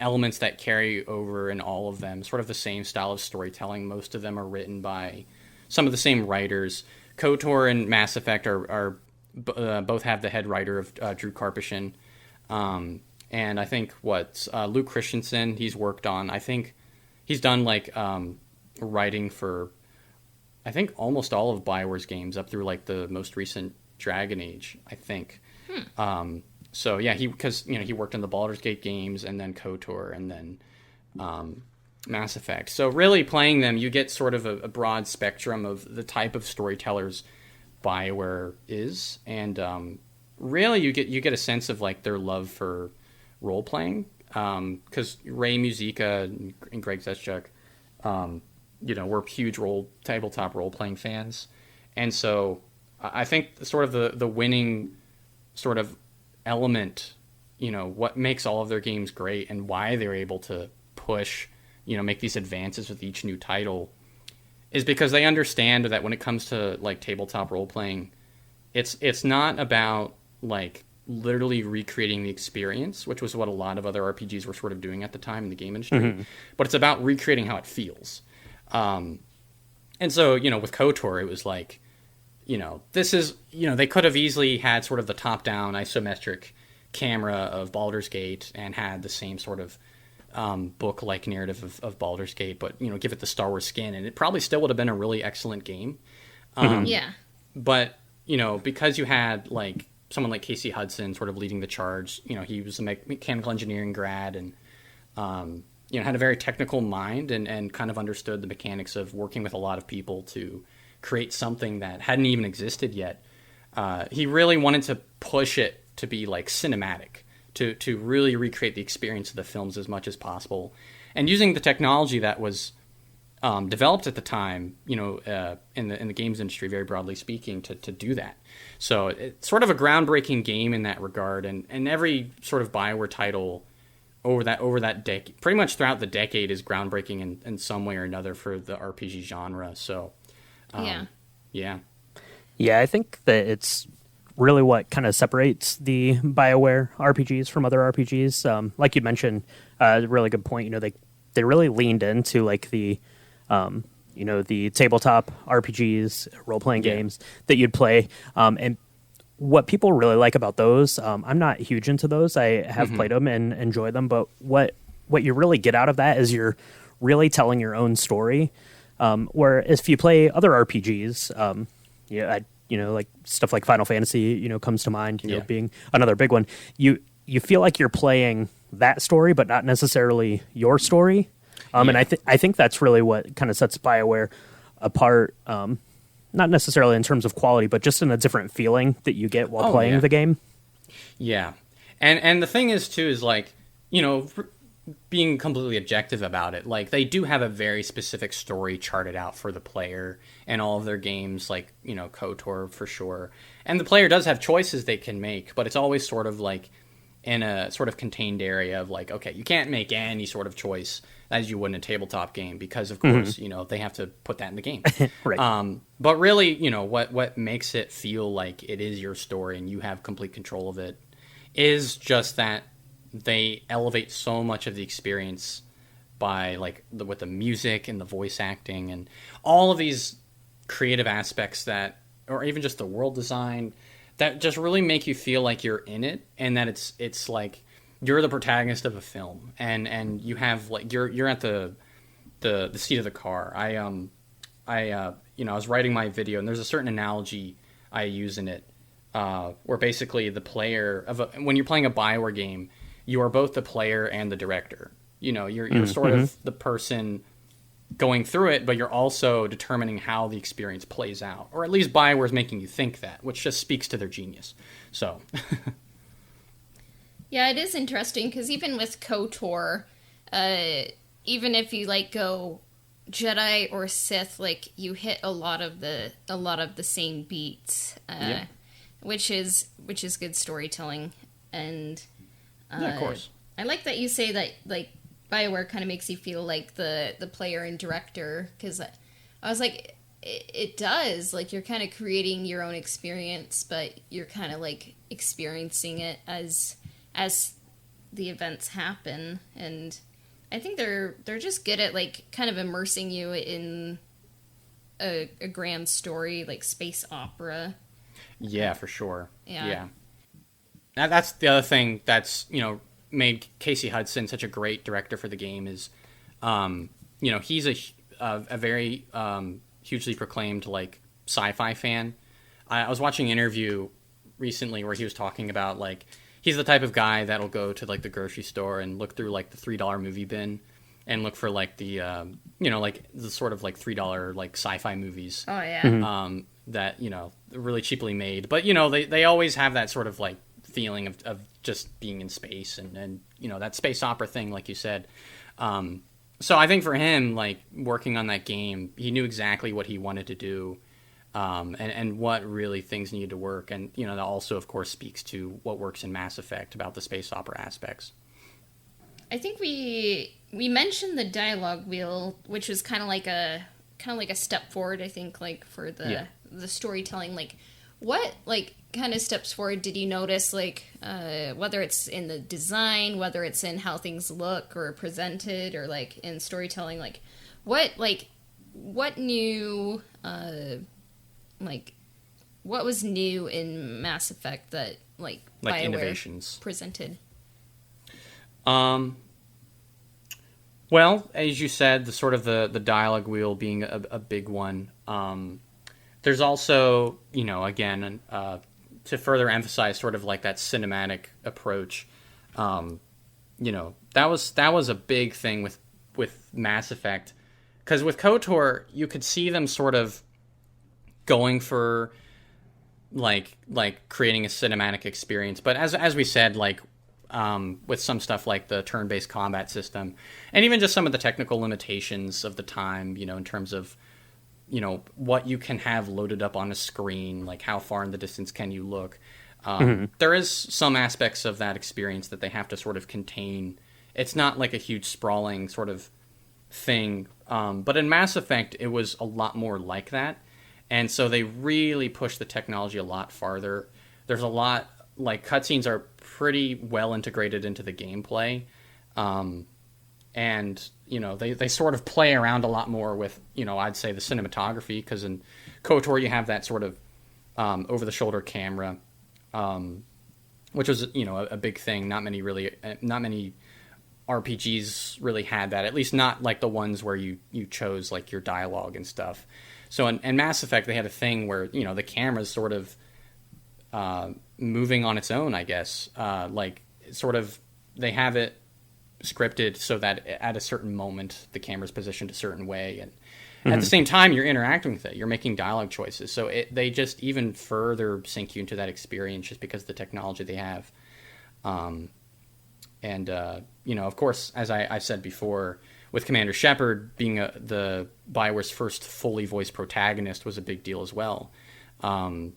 Speaker 2: elements that carry over in all of them, sort of the same style of storytelling. Most of them are written by some of the same writers. KOTOR and Mass Effect are both have the head writer of Drew Karpyshyn, and I think Luke Christensen, he's worked on, I think he's done like writing for, I think, almost all of BioWare's games up through like the most recent Dragon Age, I think. So yeah, because he worked on the Baldur's Gate games, and then KOTOR, and then Mass Effect. So really playing them, you get sort of a broad spectrum of the type of storytellers BioWare is, and really you get a sense of like their love for role playing, because Ray Musica and Greg Zeschuk, we're huge tabletop role playing fans, and so I think sort of the winning sort of element, what makes all of their games great and why they're able to push, make these advances with each new title, is because they understand that when it comes to like tabletop role playing, it's not about like literally recreating the experience, which was what a lot of other RPGs were sort of doing at the time in the game industry, but it's about recreating how it feels. And so, with KOTOR, it was like, this is, they could have easily had sort of the top-down isometric camera of Baldur's Gate and had the same sort of book-like narrative of Baldur's Gate, but, give it the Star Wars skin, and it probably still would have been a really excellent game.
Speaker 3: yeah.
Speaker 2: But, because you had, like, someone like Casey Hudson sort of leading the charge, he was a mechanical engineering grad, and, had a very technical mind, and kind of understood the mechanics of working with a lot of people to create something that hadn't even existed yet. He really wanted to push it to be like cinematic, to really recreate the experience of the films as much as possible, and using the technology that was developed at the time, in the games industry, very broadly speaking, to do that. So it's sort of a groundbreaking game in that regard, and every sort of BioWare title over that decade, pretty much throughout the decade, is groundbreaking in some way or another for the RPG genre. So yeah,
Speaker 1: I think that it's really what kind of separates the BioWare RPGs from other RPGs. Like you mentioned, a really good point. They really leaned into like the the tabletop RPGs, role playing games that you'd play, and what people really like about those. I'm not huge into those. I have played them and enjoy them, but what you really get out of that is you're really telling your own story. Where if you play other RPGs, like stuff like Final Fantasy, comes to mind, being another big one. You feel like you're playing that story, but not necessarily your story. And I think that's really what kind of sets BioWare apart. Not necessarily in terms of quality, but just in a different feeling that you get while playing the game.
Speaker 2: Yeah. And the thing is, too, is like, you know, being completely objective about it, like they do have a very specific story charted out for the player and all of their games, like, you know, KOTOR for sure. And the player does have choices they can make, but it's always sort of like in a sort of contained area of like, okay, you can't make any sort of choice as you would in a tabletop game because, of course, you know, they have to put that in the game.
Speaker 1: Right.
Speaker 2: But really, you know, what makes it feel like it is your story and you have complete control of it is just that they elevate so much of the experience by like with the music and the voice acting and all of these creative aspects that, or even just the world design, that just really make you feel like you're in it and that it's like you're the protagonist of a film and you have like you're at the seat of the car. I was writing my video and there's a certain analogy I use in it where basically the player when you're playing a Bioware game, you are both the player and the director. You know, you're sort of the person going through it, but you're also determining how the experience plays out. Or at least BioWare is making you think that, which just speaks to their genius. So.
Speaker 3: Yeah, it is interesting, because even with KOTOR, even if you, like, go Jedi or Sith, like, you hit a lot of the same beats, which is good storytelling. And
Speaker 2: yeah, of course.
Speaker 3: I like that you say that, like, BioWare kind of makes you feel like the player and director, because I was like, it does. Like, you're kind of creating your own experience, but you're kind of, like, experiencing it as the events happen. And I think they're just good at, like, kind of immersing you in a grand story, like space opera.
Speaker 2: Yeah, for sure.
Speaker 3: Yeah.
Speaker 2: That's the other thing that's, you know, made Casey Hudson such a great director for the game is, you know, he's a very hugely proclaimed, like, sci-fi fan. I was watching an interview recently where he was talking about, like, he's the type of guy that'll go to, like, the grocery store and look through, like, the $3 movie bin and look for, like, the, you know, like, the sort of, like, $3, like, sci-fi movies.
Speaker 3: Oh, yeah.
Speaker 2: That, you know, really cheaply made. But, you know, they always have that sort of, like, feeling of just being in space and, you know, that space opera thing, like you said. So I think for him, like, working on that game, he knew exactly what he wanted to do. And what really things needed to work. And, you know, that also, of course, speaks to what works in Mass Effect about the space opera aspects.
Speaker 3: I think we mentioned the dialogue wheel, which was kind of like a step forward, I think, like, for the storytelling. Like, what, like, kind of steps forward did you notice, like, whether it's in the design, whether it's in how things look or presented, or, like, in storytelling, like, what new, like, what was new in Mass Effect that, like BioWare
Speaker 2: innovations
Speaker 3: presented?
Speaker 2: Well, as you said, the sort of the dialogue wheel being a big one. There's also, you know, again, to further emphasize sort of like that cinematic approach, you know, that was a big thing with Mass Effect, because with KOTOR you could see them sort of going for like creating a cinematic experience, but as we said, like, with some stuff like the turn-based combat system and even just some of the technical limitations of the time, you know, in terms of, you know, what you can have loaded up on a screen, like how far in the distance can you look. There is some aspects of that experience that they have to sort of contain. It's not like a huge sprawling sort of thing. But in Mass Effect, it was a lot more like that. And so they really pushed the technology a lot farther. There's a lot, like, cutscenes are pretty well integrated into the gameplay. And, you know, they sort of play around a lot more with, you know, I'd say the cinematography, because in KOTOR you have that sort of over-the-shoulder camera, which was, you know, a big thing. Not many RPGs really had that, at least not like the ones where you chose, like, your dialogue and stuff. So in Mass Effect, they had a thing where, you know, the camera's sort of moving on its own, I guess. Like, sort of, they have it scripted so that at a certain moment the camera's positioned a certain way, and at the same time you're interacting with it, you're making dialogue choices, so they just even further sink you into that experience just because of the technology they have. Of course, as I've said before, with Commander Shepard being the Bioware's first fully voiced protagonist was a big deal as well. And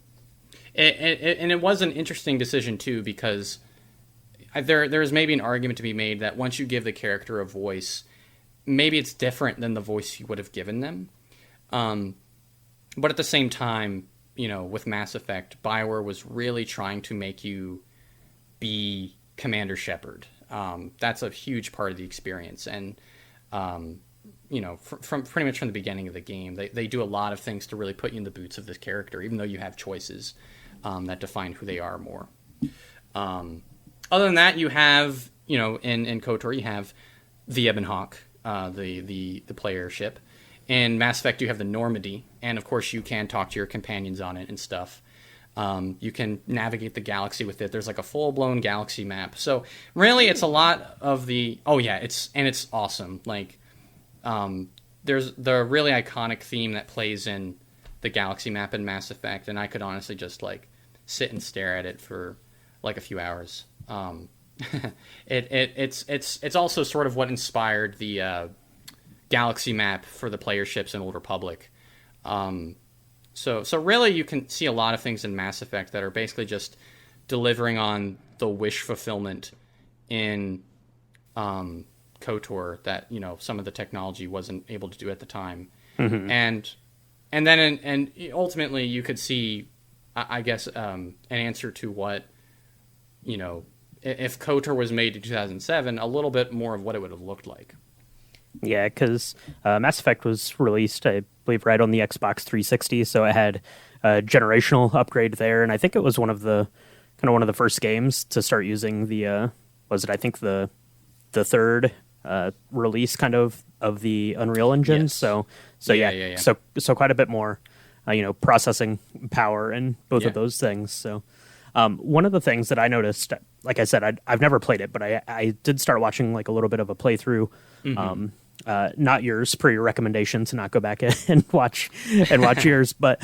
Speaker 2: it was an interesting decision too, because there's maybe an argument to be made that once you give the character a voice, maybe it's different than the voice you would have given them. But at the same time, with Mass Effect, Bioware was really trying to make you be Commander Shepard. That's a huge part of the experience. And, from pretty much from the beginning of the game, they do a lot of things to really put you in the boots of this character, even though you have choices that define who they are more. Other than that, you have, in KOTOR, you have the Ebon Hawk, the player ship. In Mass Effect, you have the Normandy, and of course you can talk to your companions on it and stuff. You can navigate the galaxy with it. There's like a full-blown galaxy map. So really, it's a lot of the... Oh yeah, it's awesome. Like, there's the really iconic theme that plays in the galaxy map in Mass Effect, and I could honestly just like sit and stare at it for like a few hours. It's also sort of what inspired the galaxy map for the player ships in Old Republic. So really, you can see a lot of things in Mass Effect that are basically just delivering on the wish fulfillment in KOTOR that some of the technology wasn't able to do at the time, and then ultimately you could see, I guess, an answer to what if KOTOR was made in 2007, a little bit more of what it would have looked like.
Speaker 1: Yeah, because Mass Effect was released, I believe, right on the Xbox 360, so it had a generational upgrade there, and I think it was one of the first games to start using the the third release of the Unreal Engine.
Speaker 2: Yes.
Speaker 1: So
Speaker 2: Yeah.
Speaker 1: So quite a bit more processing power in both of those things. So one of the things that I noticed, like I said, I've never played it, but I did start watching like a little bit of a playthrough. Not yours, per your recommendation to not go back and watch yours, but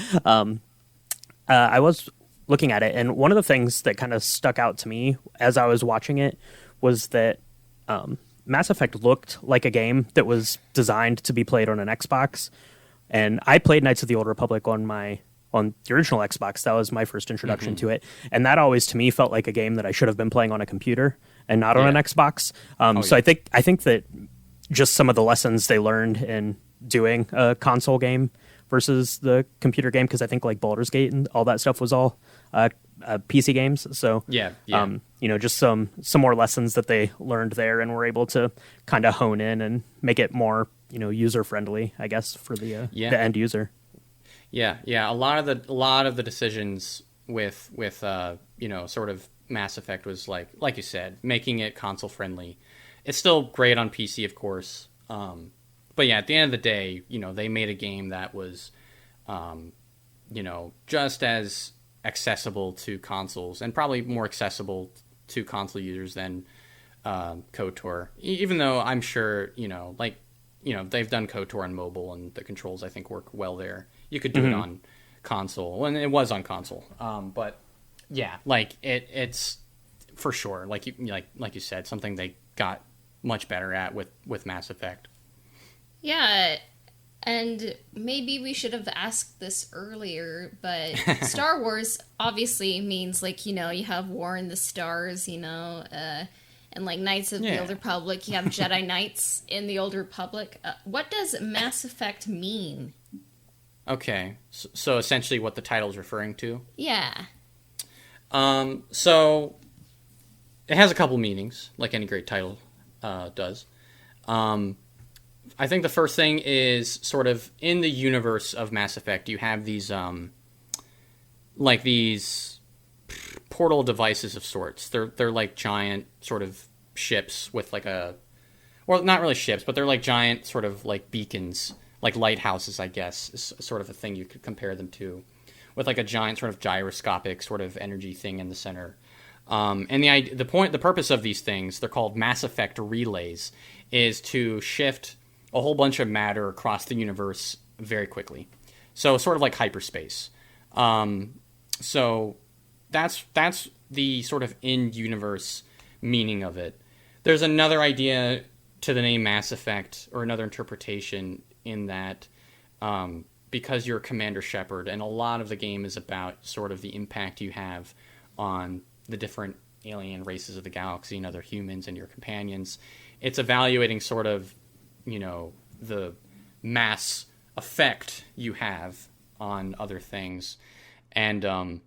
Speaker 1: I was looking at it, and one of the things that kind of stuck out to me as I was watching it was that Mass Effect looked like a game that was designed to be played on an Xbox. And I played Knights of the Old Republic on the original Xbox. That was my first introduction to it, and that always to me felt like a game that I should have been playing on a computer and not on an Xbox. So I think that just some of the lessons they learned in doing a console game versus the computer game, because I think like Baldur's Gate and all that stuff was all PC games. So just some more lessons that they learned there and were able to kind of hone in and make it more user friendly, I guess, for the end user.
Speaker 2: Yeah. A lot of the decisions with sort of Mass Effect was like you said, making it console friendly. It's still great on PC, of course. But yeah, at the end of the day, they made a game that was, just as accessible to consoles and probably more accessible to console users than KOTOR. Even though I'm sure, they've done KOTOR on mobile and the controls I think work well there. You could do it on console, and it was on console. But yeah, it's for sure, like you said, something they got much better at with Mass Effect.
Speaker 3: Yeah, and maybe we should have asked this earlier, but Star Wars obviously means you have War in the Stars, and like Knights of the Old Republic, you have Jedi Knights in the Old Republic. What does Mass Effect mean?
Speaker 2: Okay, so essentially what the title is referring to?
Speaker 3: Yeah.
Speaker 2: So it has a couple meanings, like any great title does. I think the first thing is sort of in the universe of Mass Effect, you have these these portal devices of sorts. They're like giant sort of ships with well, not really ships, but they're like giant sort of like beacons, like lighthouses, I guess, is sort of a thing you could compare them to, with like a giant sort of gyroscopic sort of energy thing in the center. And the purpose of these things, they're called Mass Effect relays, is to shift a whole bunch of matter across the universe very quickly. So sort of like hyperspace. So that's the sort of in-universe meaning of it. There's another idea to the name Mass Effect, or another interpretation in that because you're Commander Shepard, and a lot of the game is about sort of the impact you have on the different alien races of the galaxy and other humans and your companions. It's evaluating sort of, the mass effect you have on other things. And, oh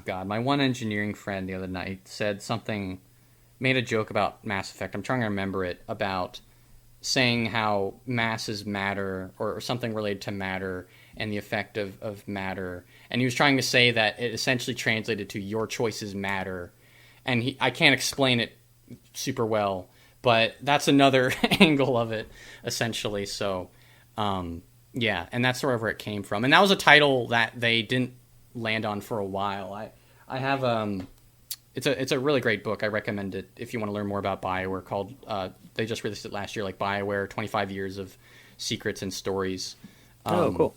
Speaker 2: God, my one engineering friend the other night made a joke about Mass Effect. I'm trying to remember it, about saying how mass is matter, or something related to matter and the effect of matter. And he was trying to say that it essentially translated to your choices matter. And I can't explain it super well, but that's another angle of it, essentially. So, yeah, and that's sort of where it came from. And that was a title that they didn't land on for a while. I have it's a really great book. I recommend it if you want to learn more about Bioware. Called they just released it last year, like Bioware: 25 Years of Secrets and Stories.
Speaker 1: Oh, cool.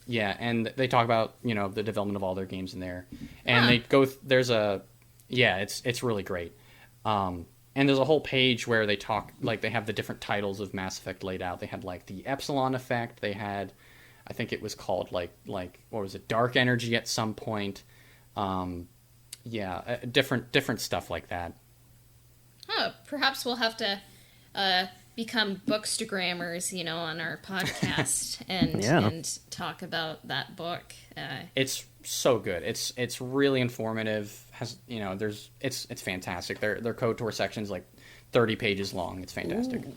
Speaker 2: Yeah, and they talk about the development of all their games in there, and they go. It's really great. And there's a whole page where they talk, like they have the different titles of Mass Effect laid out. They had like the Epsilon effect. They had, I think it was called like what was it, Dark Energy at some point. Different stuff like that.
Speaker 3: Oh, perhaps we'll have to become bookstagrammers, on our podcast and talk about that book.
Speaker 2: It's so good. It's really informative. It's fantastic. Their KOTOR section's like 30 pages long. It's fantastic.
Speaker 3: Ooh,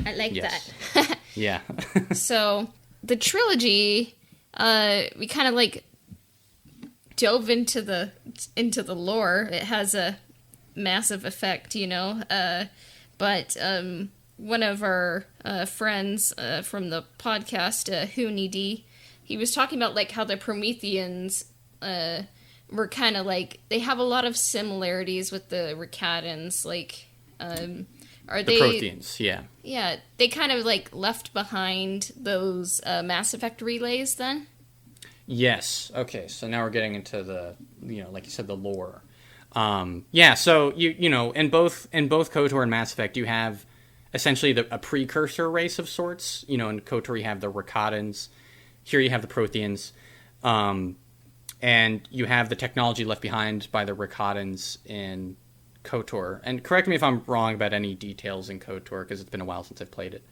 Speaker 3: I like that.
Speaker 2: Yeah.
Speaker 3: So the trilogy, we kind of like dove into the lore. It has a massive effect, but one of our friends from the podcast, Hooney D, he was talking about like how the Prometheans were kind of like, they have a lot of similarities with the Recadans. Like, are
Speaker 2: the Protheans? Yeah.
Speaker 3: Yeah, they kind of like left behind those Mass Effect relays then. Yes.
Speaker 2: Okay. So now we're getting into the, like you said, the lore. So in both KOTOR and Mass Effect, you have essentially a precursor race of sorts. In KOTOR you have the Recadans. Here you have the Protheans. And you have the technology left behind by the Recadans in KOTOR. And correct me if I'm wrong about any details in KOTOR, because it's been a while since I've played it.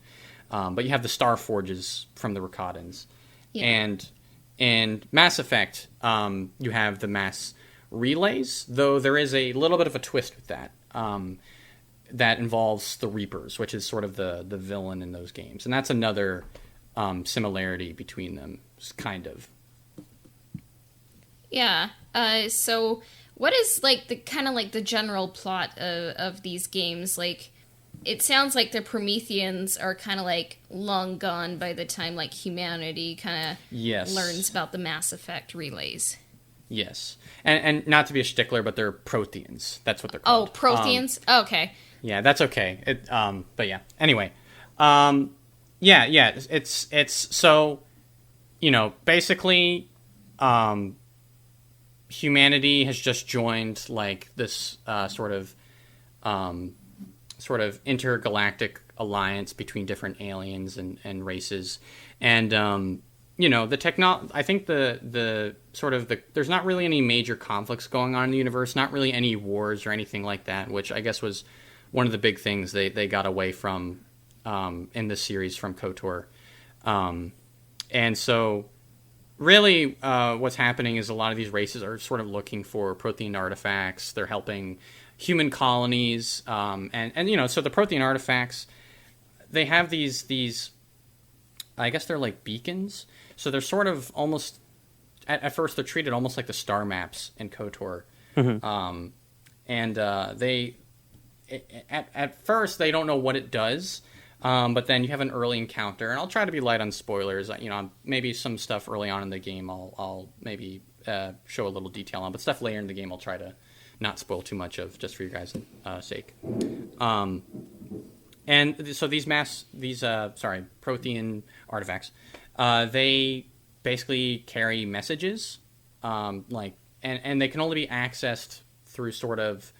Speaker 2: But you have the Star Forges from the Recadans. Yeah. And in Mass Effect, you have the mass relays, though there is a little bit of a twist with that. That involves the Reapers, which is sort of the villain in those games. And that's another similarity between them, kind of.
Speaker 3: Yeah. So what is like the general plot of these games? Like, it sounds like the Prometheans are kind of like long gone by the time like humanity kind of learns about the Mass Effect relays.
Speaker 2: Yes. And not to be a stickler, but they're Protheans. That's what they're called.
Speaker 3: Oh, Protheans? Okay.
Speaker 2: Yeah, that's okay. But yeah. Anyway. It's so, basically, humanity has just joined like this sort of intergalactic alliance between different aliens and races, and I think the there's not really any major conflicts going on in the universe, not really any wars or anything like that, which I guess was one of the big things they got away from in this series from KOTOR. And so really what's happening is a lot of these races are sort of looking for Prothean artifacts. They're helping human colonies. So the Prothean artifacts, they have these I guess they're like beacons. So they're sort of almost, at first they're treated almost like the star maps in KOTOR. Mm-hmm. At first they don't know what it does. But then you have an early encounter, and I'll try to be light on spoilers. Maybe some stuff early on in the game I'll maybe show a little detail on, but stuff later in the game I'll try to not spoil too much of, just for your guys' sake. And so these Prothean artifacts, they basically carry messages, and they can only be accessed through sort of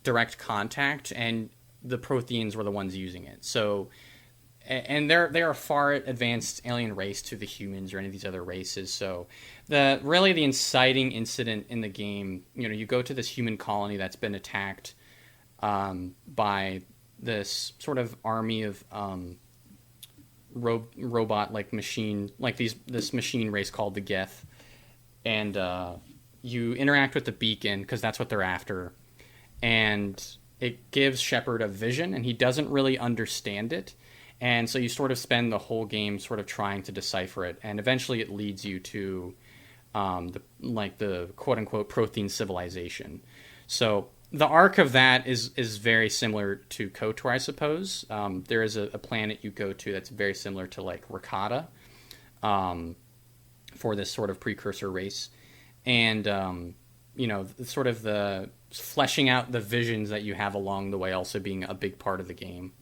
Speaker 2: direct contact, and the Protheans were the ones using it. So, and they're a far advanced alien race to the humans or any of these other races. So, the inciting incident in the game, you go to this human colony that's been attacked by this sort of army of robot machine, this machine race called the Geth, and you interact with the beacon because that's what they're after, and it gives Shepard a vision, and he doesn't really understand it, and so you sort of spend the whole game sort of trying to decipher it, and eventually it leads you to the quote unquote Prothean civilization. So the arc of that is very similar to KOTOR, I suppose. There is a planet you go to that's very similar to Rakata, for this sort of precursor race, and sort of the fleshing out the visions that you have along the way also being a big part of the game.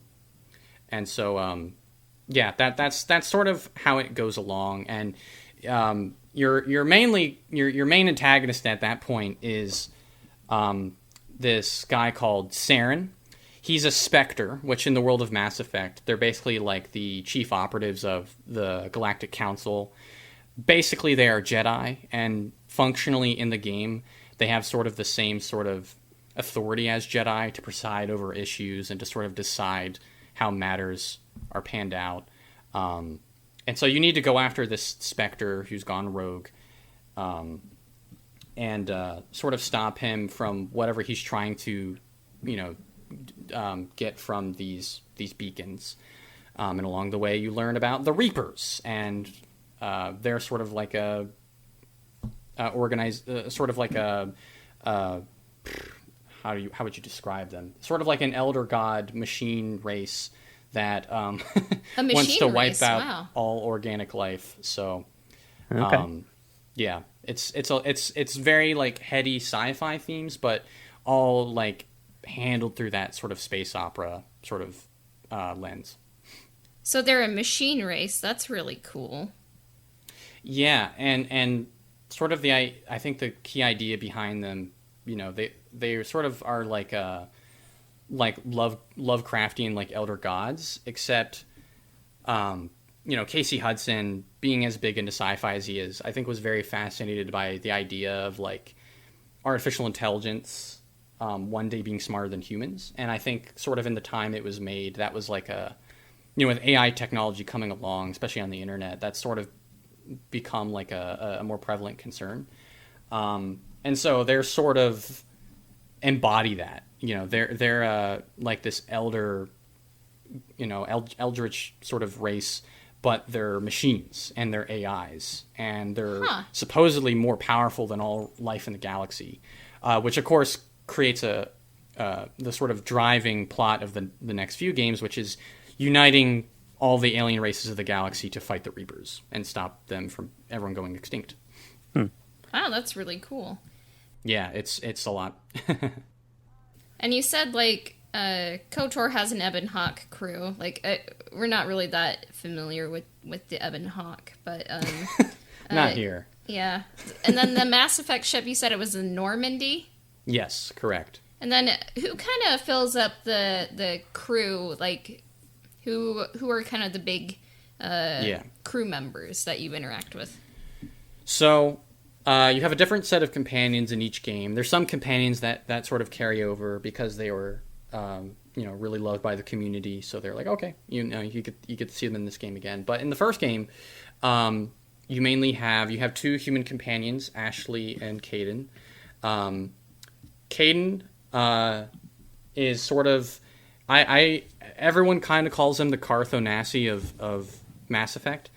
Speaker 2: And so that's sort of how it goes along. And your main antagonist at that point is this guy called Saren. He's a Spectre, which in the world of Mass Effect, they're basically like the chief operatives of the Galactic Council. Basically, they are Jedi, and functionally in the game, they have sort of the same sort of authority as Jedi to preside over issues and to sort of decide how matters are panned out. And so you need to go after this Spectre who's gone rogue, and sort of stop him from whatever he's trying to, get from these beacons. And along the way, you learn about the Reapers, and they're sort of like a organized, sort of like a how would you describe them? Sort of like an elder god machine race that wants to wipe out all organic life. So,
Speaker 1: Okay.
Speaker 2: yeah, it's very heady sci-fi themes, but all handled through that sort of space opera sort of lens.
Speaker 3: So they're a machine race. That's really cool.
Speaker 2: Yeah, and sort of I think the key idea behind them, they sort of are Lovecraftian elder gods, except Casey Hudson, being as big into sci-fi as he is, I think was very fascinated by the idea of artificial intelligence one day being smarter than humans. And I think sort of in the time it was made, that was with AI technology coming along, especially on the internet, that's sort of become a more prevalent concern. And so they're sort of embody that, they're this elder, eldritch sort of race, but they're machines and they're AIs, and they're supposedly more powerful than all life in the galaxy, which of course creates the sort of driving plot of the next few games, which is uniting all the alien races of the galaxy to fight the Reapers and stop them from everyone going extinct.
Speaker 3: Wow, that's really cool.
Speaker 2: Yeah, it's a lot.
Speaker 3: And you said KOTOR has an Ebon Hawk crew. We're not really that familiar with the Ebon Hawk, but
Speaker 2: not here.
Speaker 3: Yeah, and then the Mass Effect ship, you said it was the Normandy.
Speaker 2: Yes, correct.
Speaker 3: And then who kind of fills up the crew? Who are kind of the big crew members that you interact with?
Speaker 2: So you have a different set of companions in each game. There's some companions that sort of carry over because they were really loved by the community. So they're like, okay, you get to see them in this game again. But in the first game, you mainly have two human companions, Ashley and Caden. Caden is sort of everyone kind of calls him the Carth Onasi of Mass Effect.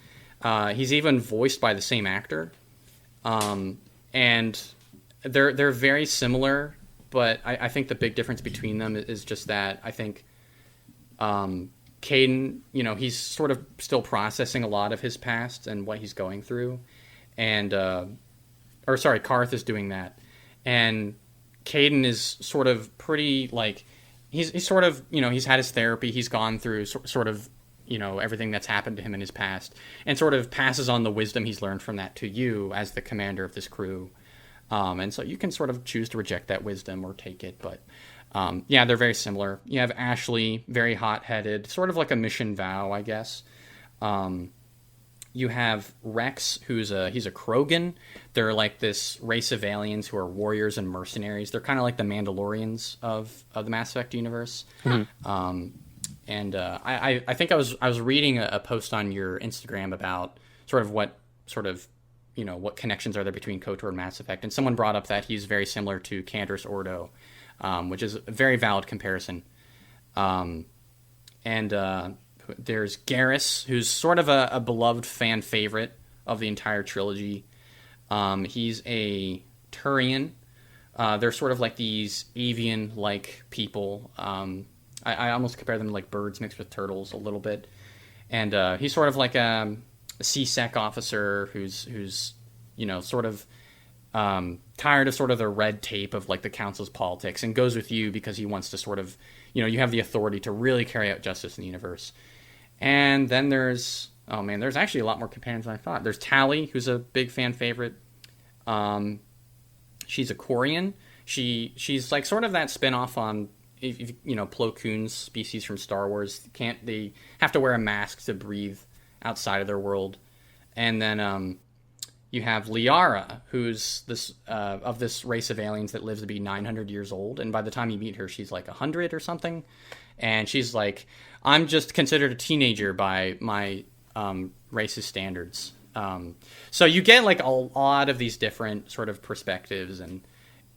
Speaker 2: He's even voiced by the same actor, and they're very similar. But I think the big difference between them is just that I think Caden, he's sort of still processing a lot of his past and what he's going through, and Carth is doing that, and Caden is sort of pretty like he's sort of, you know, he's had his therapy, he's gone through sort of, you know, everything that's happened to him in his past, and sort of passes on the wisdom he's learned from that to you as the commander of this crew. And so you can sort of choose to reject that wisdom or take it, but yeah, they're very similar. You have Ashley, very hot-headed, sort of like a mission vow, I guess. You have Rex, he's a Krogan. They're like this race of aliens who are warriors and mercenaries. They're kind of like the Mandalorians of the Mass Effect universe. Mm-hmm. And I think I was reading a post on your Instagram about sort of what connections are there between KOTOR and Mass Effect, and someone brought up that he's very similar to Canderous Ordo, which is a very valid comparison. And there's Garrus, who's sort of a beloved fan favorite of the entire trilogy. He's a Turian. They're sort of like these avian-like people. I almost compare them to like birds mixed with turtles a little bit. And he's sort of like a CSEC officer who's you know, sort of tired of sort of the red tape of like the council's politics, and goes with you because he wants to sort of, you know, you have the authority to really carry out justice in the universe. And then there's actually a lot more companions than I thought. There's Tally, who's a big fan favorite. She's a Quarian. She's like sort of that spinoff on, you know, Plo Koon's species from Star Wars. They have to wear a mask to breathe outside of their world. And then you have Liara, who's this of this race of aliens that lives to be 900 years old, and by the time you meet her, she's like 100 or something. And she's like, I'm just considered a teenager by my race's standards. So you get like a lot of these different sort of perspectives, and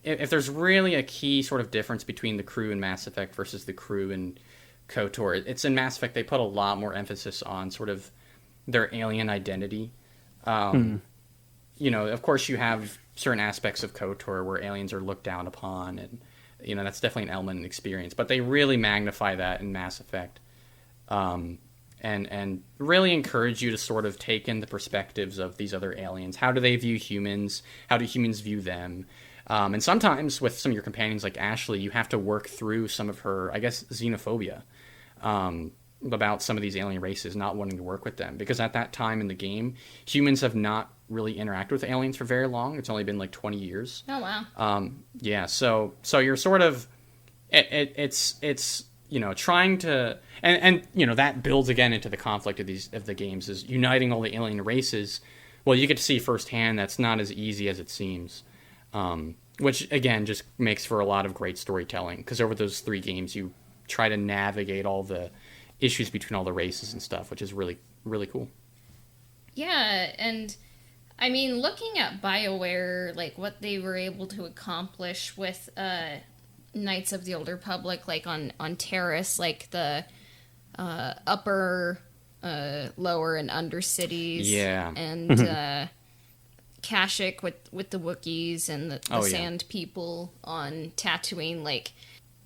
Speaker 2: if there's really a key sort of difference between the crew in Mass Effect versus the crew in KOTOR, it's in Mass Effect they put a lot more emphasis on sort of their alien identity. You know, of course you have certain aspects of KOTOR where aliens are looked down upon, and you know, that's definitely an element in experience, but they really magnify that in Mass Effect. And really encourage you to sort of take in the perspectives of these other aliens. How do they view humans? How do humans view them? And sometimes with some of your companions like Ashley, you have to work through some of her, I guess, xenophobia about some of these alien races, not wanting to work with them. Because at that time in the game, humans have not really interacted with aliens for very long. It's only been like 20 years.
Speaker 3: Oh, wow.
Speaker 2: Yeah, so you're sort of... It's you know, trying to... And you know, that builds again into the conflict of the games, is uniting all the alien races. Well, you get to see firsthand that's not as easy as it seems. Which, again, just makes for a lot of great storytelling. Because over those 3 games, you try to navigate all the issues between all the races and stuff, which is really, really cool.
Speaker 3: Yeah, and... I mean, looking at Bioware, like, what they were able to accomplish with Knights of the Old Republic, like, on Terrace, like, the upper, lower, and under cities.
Speaker 2: Yeah.
Speaker 3: And Kashyyyk with the Wookiees and the Sand People on Tatooine. Like,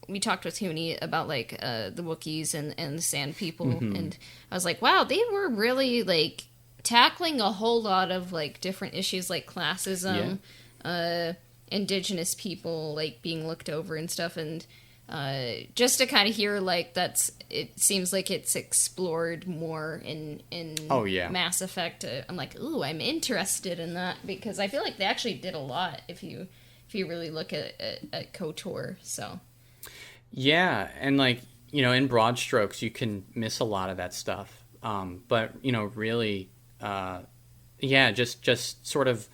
Speaker 3: we talked with Hooney about, like, the Wookiees and the Sand People, and I was like, wow, they were really, like... tackling a whole lot of like different issues like classism, indigenous people like being looked over and stuff, and just to kind of hear like it seems like it's explored more in Mass Effect. I'm like, ooh, I'm interested in that, because I feel like they actually did a lot if you really look at KOTOR. So
Speaker 2: yeah, and like, you know, in broad strokes you can miss a lot of that stuff, but you know, really. Just sort of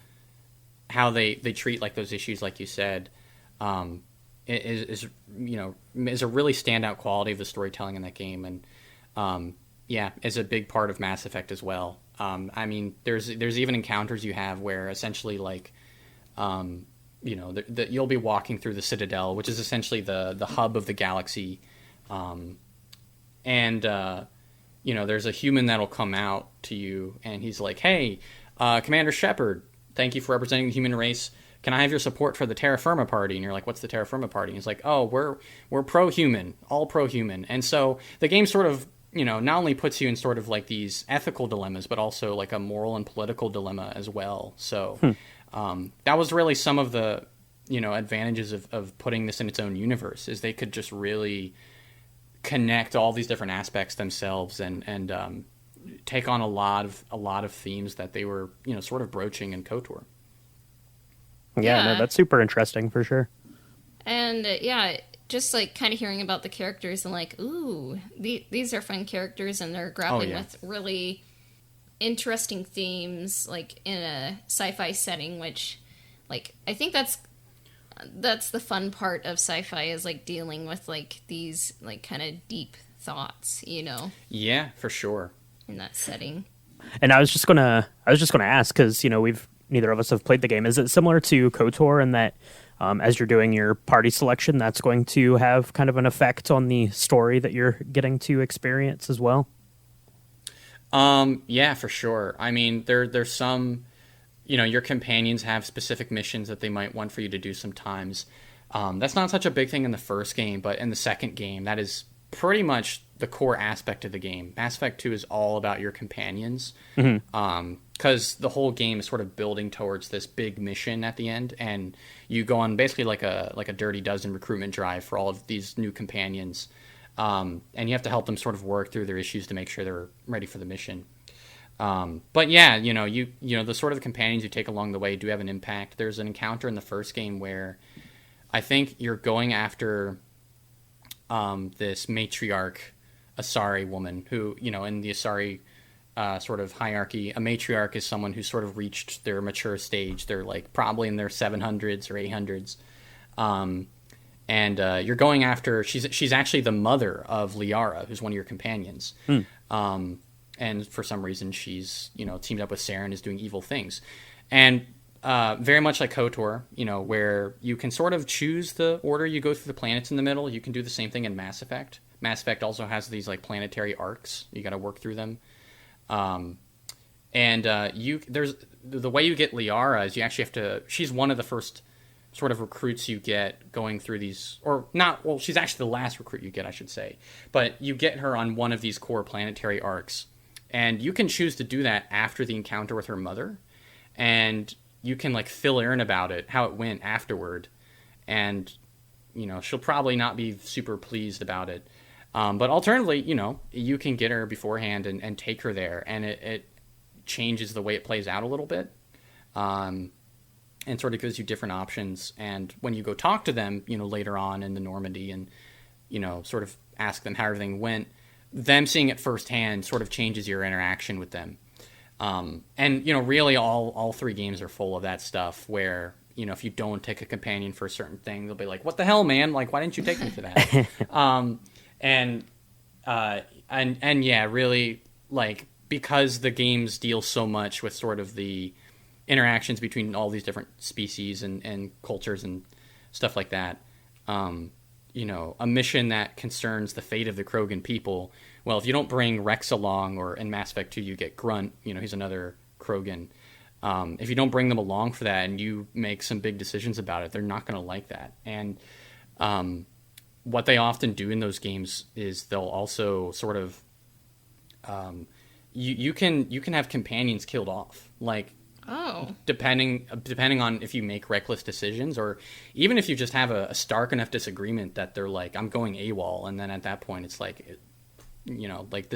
Speaker 2: how they treat like those issues, like you said, is a really standout quality of the storytelling in that game, and is a big part of Mass Effect as well. I mean, there's even encounters you have where essentially like, you'll be walking through the Citadel, which is essentially the hub of the galaxy, you know, there's a human that'll come out to you, and he's like, hey, Commander Shepard, thank you for representing the human race. Can I have your support for the Terra Firma Party? And you're like, what's the Terra Firma Party? And he's like, oh, we're pro-human, all pro-human. And so the game sort of, you know, not only puts you in sort of like these ethical dilemmas, but also like a moral and political dilemma as well. So that was really some of the advantages of putting this in its own universe is they could just really connect all these different aspects themselves and take on a lot of themes that they were sort of broaching in KOTOR.
Speaker 1: Yeah, no, that's super interesting for sure.
Speaker 3: And just like kind of hearing about the characters and like, ooh, these are fun characters, and they're grappling with really interesting themes, like in a sci-fi setting, which, like, I think that's the fun part of sci-fi, is like dealing with like these like kind of deep thoughts,
Speaker 2: Yeah, for sure.
Speaker 3: in that setting.
Speaker 1: And I was just gonna ask, because neither of us have played the game. Is it similar to KOTOR in that as you're doing your party selection, that's going to have kind of an effect on the story that you're getting to experience as well?
Speaker 2: Yeah, for sure. I mean, there's some, your companions have specific missions that they might want for you to do sometimes. That's not such a big thing in the first game, but in the second game, that is pretty much the core aspect of the game. Mass Effect 2 is all about your companions. Because the whole game is sort of building towards this big mission at the end, and you go on basically like a Dirty Dozen recruitment drive for all of these new companions, and you have to help them sort of work through their issues to make sure they're ready for the mission. But yeah, the sort of companions you take along the way do have an impact. There's an encounter in the first game where I think you're going after this matriarch Asari woman who, in the Asari sort of hierarchy, a matriarch is someone who's sort of reached their mature stage. They're like probably in their 700s or 800s. And you're going after, she's actually the mother of Liara, who's one of your companions. And for some reason she's, teamed up with Sarah and is doing evil things. And very much like KOTOR, where you can sort of choose the order you go through the planets in the middle. You can do the same thing in Mass Effect. Mass Effect also has these like planetary arcs. You got to work through them. There's the way you get Liara is you actually have to. She's one of the first sort of recruits you get going through these, or not. Well, she's actually the last recruit you get, I should say. But you get her on one of these core planetary arcs, and you can choose to do that after the encounter with her mother, and you can like fill her in about it, how it went afterward, and she'll probably not be super pleased about it. But alternatively, you can get her beforehand and take her there, and it changes the way it plays out a little bit, and sort of gives you different options. And when you go talk to them, later on in the Normandy, and sort of ask them how everything went, them seeing it firsthand sort of changes your interaction with them. And really all three games are full of that stuff where, if you don't take a companion for a certain thing, they'll be like, what the hell, man? Like, why didn't you take me for that? And yeah, really, like, because the games deal so much with sort of the interactions between all these different species and cultures and stuff like that, a mission that concerns the fate of the Krogan people. Well, if you don't bring Rex along, or in Mass Effect 2 you get Grunt, he's another Krogan. If you don't bring them along for that and you make some big decisions about it, they're not going to like that. And what they often do in those games is they'll also sort of you can have companions killed off, like, depending on if you make reckless decisions, or even if you just have a stark enough disagreement that they're like, I'm going AWOL, and then at that point it's like, like,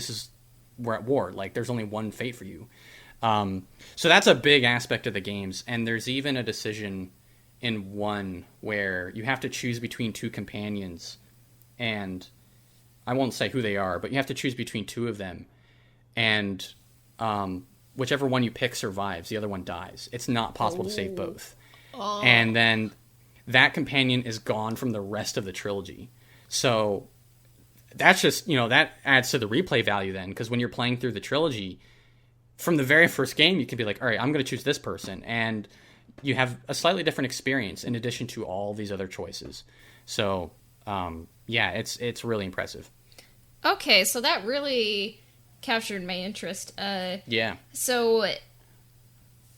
Speaker 2: we're at war, like there's only one fate for you. So that's a big aspect of the games. And there's even a decision in one where you have to choose between two companions, and I won't say who they are, but you have to choose between two of them, and whichever one you pick survives, the other one dies. It's not possible to save both. And then that companion is gone from the rest of the trilogy. So that's just, that adds to the replay value then, because when you're playing through the trilogy, from the very first game, you can be like, all right, I'm going to choose this person, and you have a slightly different experience in addition to all these other choices. So, yeah, it's really impressive.
Speaker 3: Okay, so that really captured my interest.
Speaker 2: Yeah.
Speaker 3: So,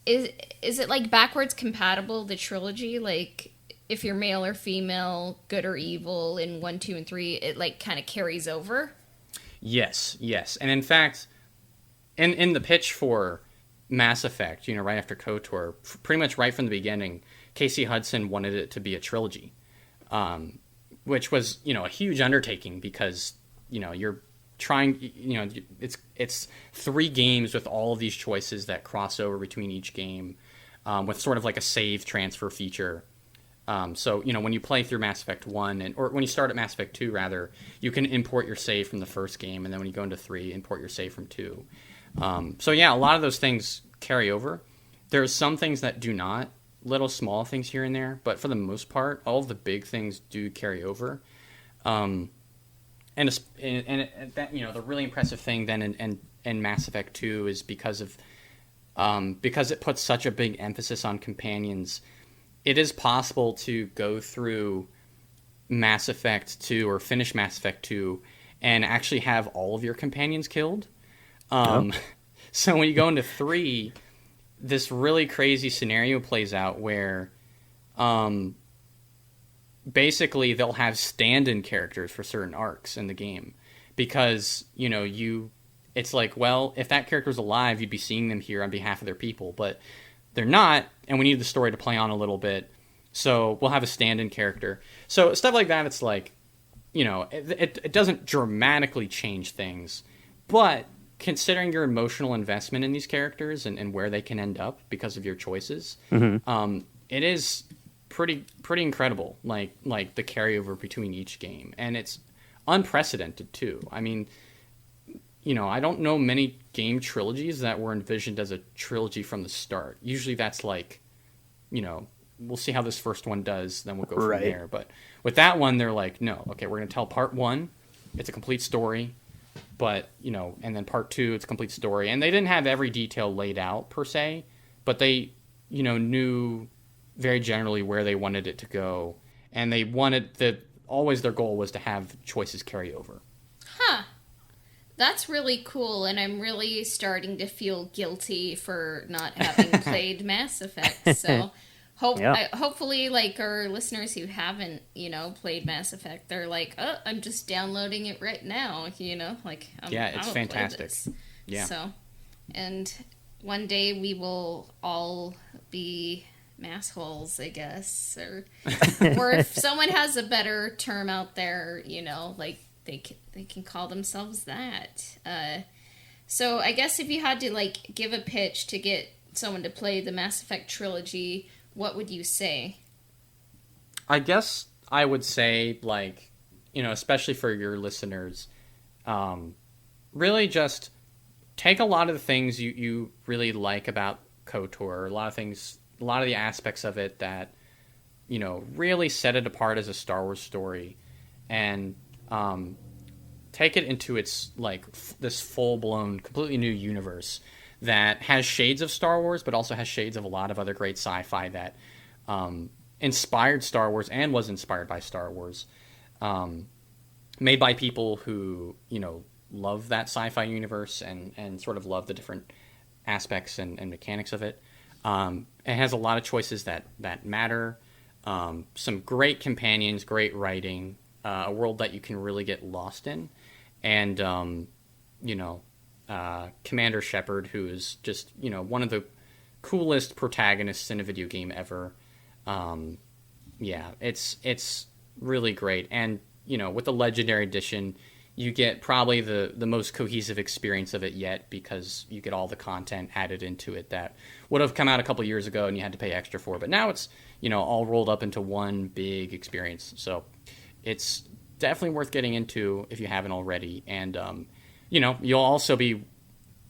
Speaker 3: is it like backwards compatible, the trilogy? Like, if you're male or female, good or evil in 1, 2, and 3, it like kind of carries over?
Speaker 2: Yes. And in fact, in the pitch for Mass Effect, right after KOTOR, pretty much right from the beginning, Casey Hudson wanted it to be a trilogy, which was, a huge undertaking because, you're trying, it's 3 games with all of these choices that cross over between each game, with sort of like a save transfer feature. So, when you play through Mass Effect 1, or when you start at Mass Effect 2, rather, you can import your save from the first game, and then when you go into 3, import your save from 2. So, yeah, a lot of those things carry over. There's some things that do not, little small things here and there, but for the most part, all of the big things do carry over. And that, the really impressive thing then in Mass Effect 2 is because it puts such a big emphasis on companions. It is possible to go through Mass Effect 2 or finish Mass Effect 2 and actually have all of your companions killed. So when you go into 3, this really crazy scenario plays out where basically they'll have stand-in characters for certain arcs in the game because, it's like, well, if that character's alive, you'd be seeing them here on behalf of their people, but they're not, and we need the story to play on a little bit, so we'll have a stand-in character. So stuff like that, it's like, it doesn't dramatically change things, but considering your emotional investment in these characters and where they can end up because of your choices, it is pretty incredible, like the carryover between each game, and it's unprecedented too. I mean, I don't know many game trilogies that were envisioned as a trilogy from the start. Usually that's like, we'll see how this first one does, then we'll go from there. But with that one, they're like, no, okay, we're going to tell part 1. It's a complete story, but, and then part 2, it's a complete story. And they didn't have every detail laid out per se, but they, knew very generally where they wanted it to go. And they wanted always their goal was to have choices carry over.
Speaker 3: Huh. That's really cool, and I'm really starting to feel guilty for not having played Mass Effect. So, hopefully, like our listeners who haven't, played Mass Effect, they're like, "Oh, I'm just downloading it right now."
Speaker 2: It's fantastic. Yeah.
Speaker 3: So, and one day we will all be massholes, I guess, or if someone has a better term out there, they can call themselves that. So I guess if you had to give a pitch to get someone to play the Mass Effect trilogy, what would you say?
Speaker 2: I guess I would say, especially for your listeners, really just take a lot of the things you really like about KOTOR, a lot of the aspects of it that, really set it apart as a Star Wars story, and take it into its this full-blown, completely new universe that has shades of Star Wars, but also has shades of a lot of other great sci-fi that inspired Star Wars and was inspired by Star Wars, made by people who love that sci-fi universe and sort of love the different aspects and mechanics of it. It has a lot of choices that matter, some great companions, great writing, a world that you can really get lost in, and Commander Shepard, who is just one of the coolest protagonists in a video game ever. It's really great, and with the Legendary Edition, you get probably the most cohesive experience of it yet, because you get all the content added into it that would have come out a couple years ago and you had to pay extra for, but now it's all rolled up into one big experience. So it's definitely worth getting into if you haven't already. And, you'll also be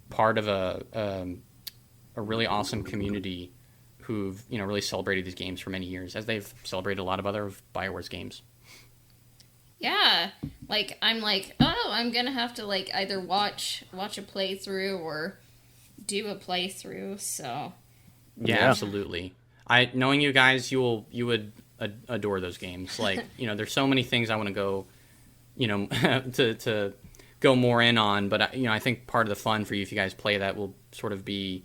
Speaker 2: part of a really awesome community who've, really celebrated these games for many years, as they've celebrated a lot of other of Bioware's games.
Speaker 3: Yeah. I'm I'm going to have to, either watch a playthrough or do a playthrough, so.
Speaker 2: Yeah, absolutely. Knowing you guys, you would adore those games. There's so many things I want to go, to go more in on. But I think part of the fun for you, if you guys play that, will sort of be,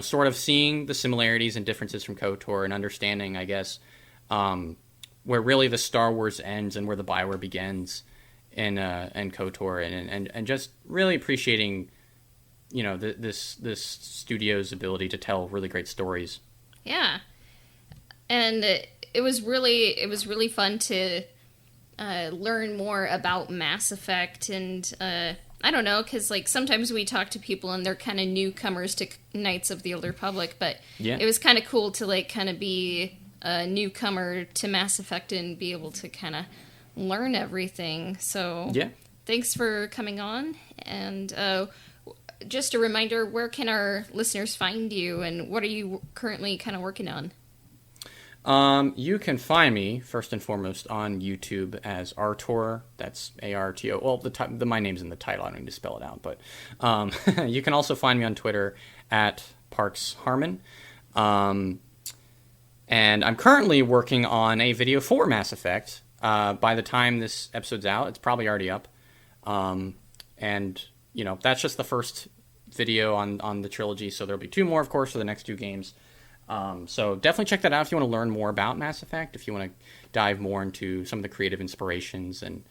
Speaker 2: sort of seeing the similarities and differences from KOTOR and understanding, I guess, where really the Star Wars ends and where the Bioware begins in KOTOR, and just really appreciating, this studio's ability to tell really great stories.
Speaker 3: Yeah. and it was really fun to learn more about Mass Effect, and I don't know, because like sometimes we talk to people and they're kind of newcomers to Knights of the Old Republic, but it was kind of cool to like kind of be a newcomer to Mass Effect and be able to kind of learn everything. So thanks for coming on, and just a reminder, where can our listeners find you, and what are you currently kind of working on?
Speaker 2: You can find me first and foremost on YouTube as ArTorr. That's ARTO. Well, my name's in the title. I don't need to spell it out, but you can also find me on Twitter at Parks Harmon. And I'm currently working on a video for Mass Effect. By the time this episode's out, it's probably already up. And that's just the first video on the trilogy. So there'll be 2 more, of course, for the next 2 games. So definitely check that out if you want to learn more about Mass Effect, if you want to dive more into some of the creative inspirations and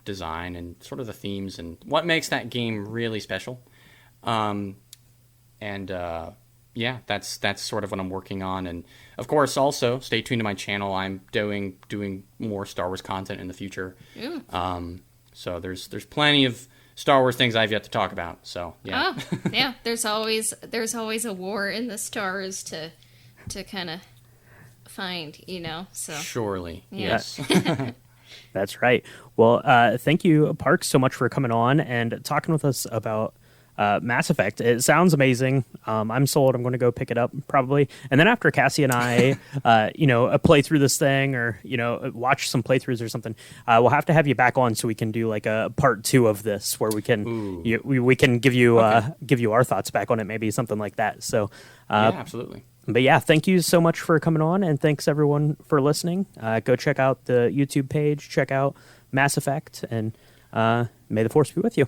Speaker 2: design and sort of the themes and what makes that game really special. That's sort of what I'm working on. And of course, also stay tuned to my channel. I'm doing more Star Wars content in the future. So there's plenty of Star Wars things I've yet to talk about. So yeah.
Speaker 3: Oh, yeah. There's always a war in the stars to kind of find, So
Speaker 2: surely,
Speaker 3: yes.
Speaker 1: That's right. Well, thank you, Parks, so much for coming on and talking with us about Mass Effect. It sounds amazing. I'm sold. I'm going to go pick it up probably. And then after Cassie and I, play through this thing or, watch some playthroughs or something, we'll have to have you back on so we can do like a part 2 of this where we can, we can give you our thoughts back on it, maybe something like that. So,
Speaker 2: yeah, absolutely.
Speaker 1: But yeah, thank you so much for coming on, and thanks everyone for listening. Go check out the YouTube page, check out Mass Effect, and may the Force be with you.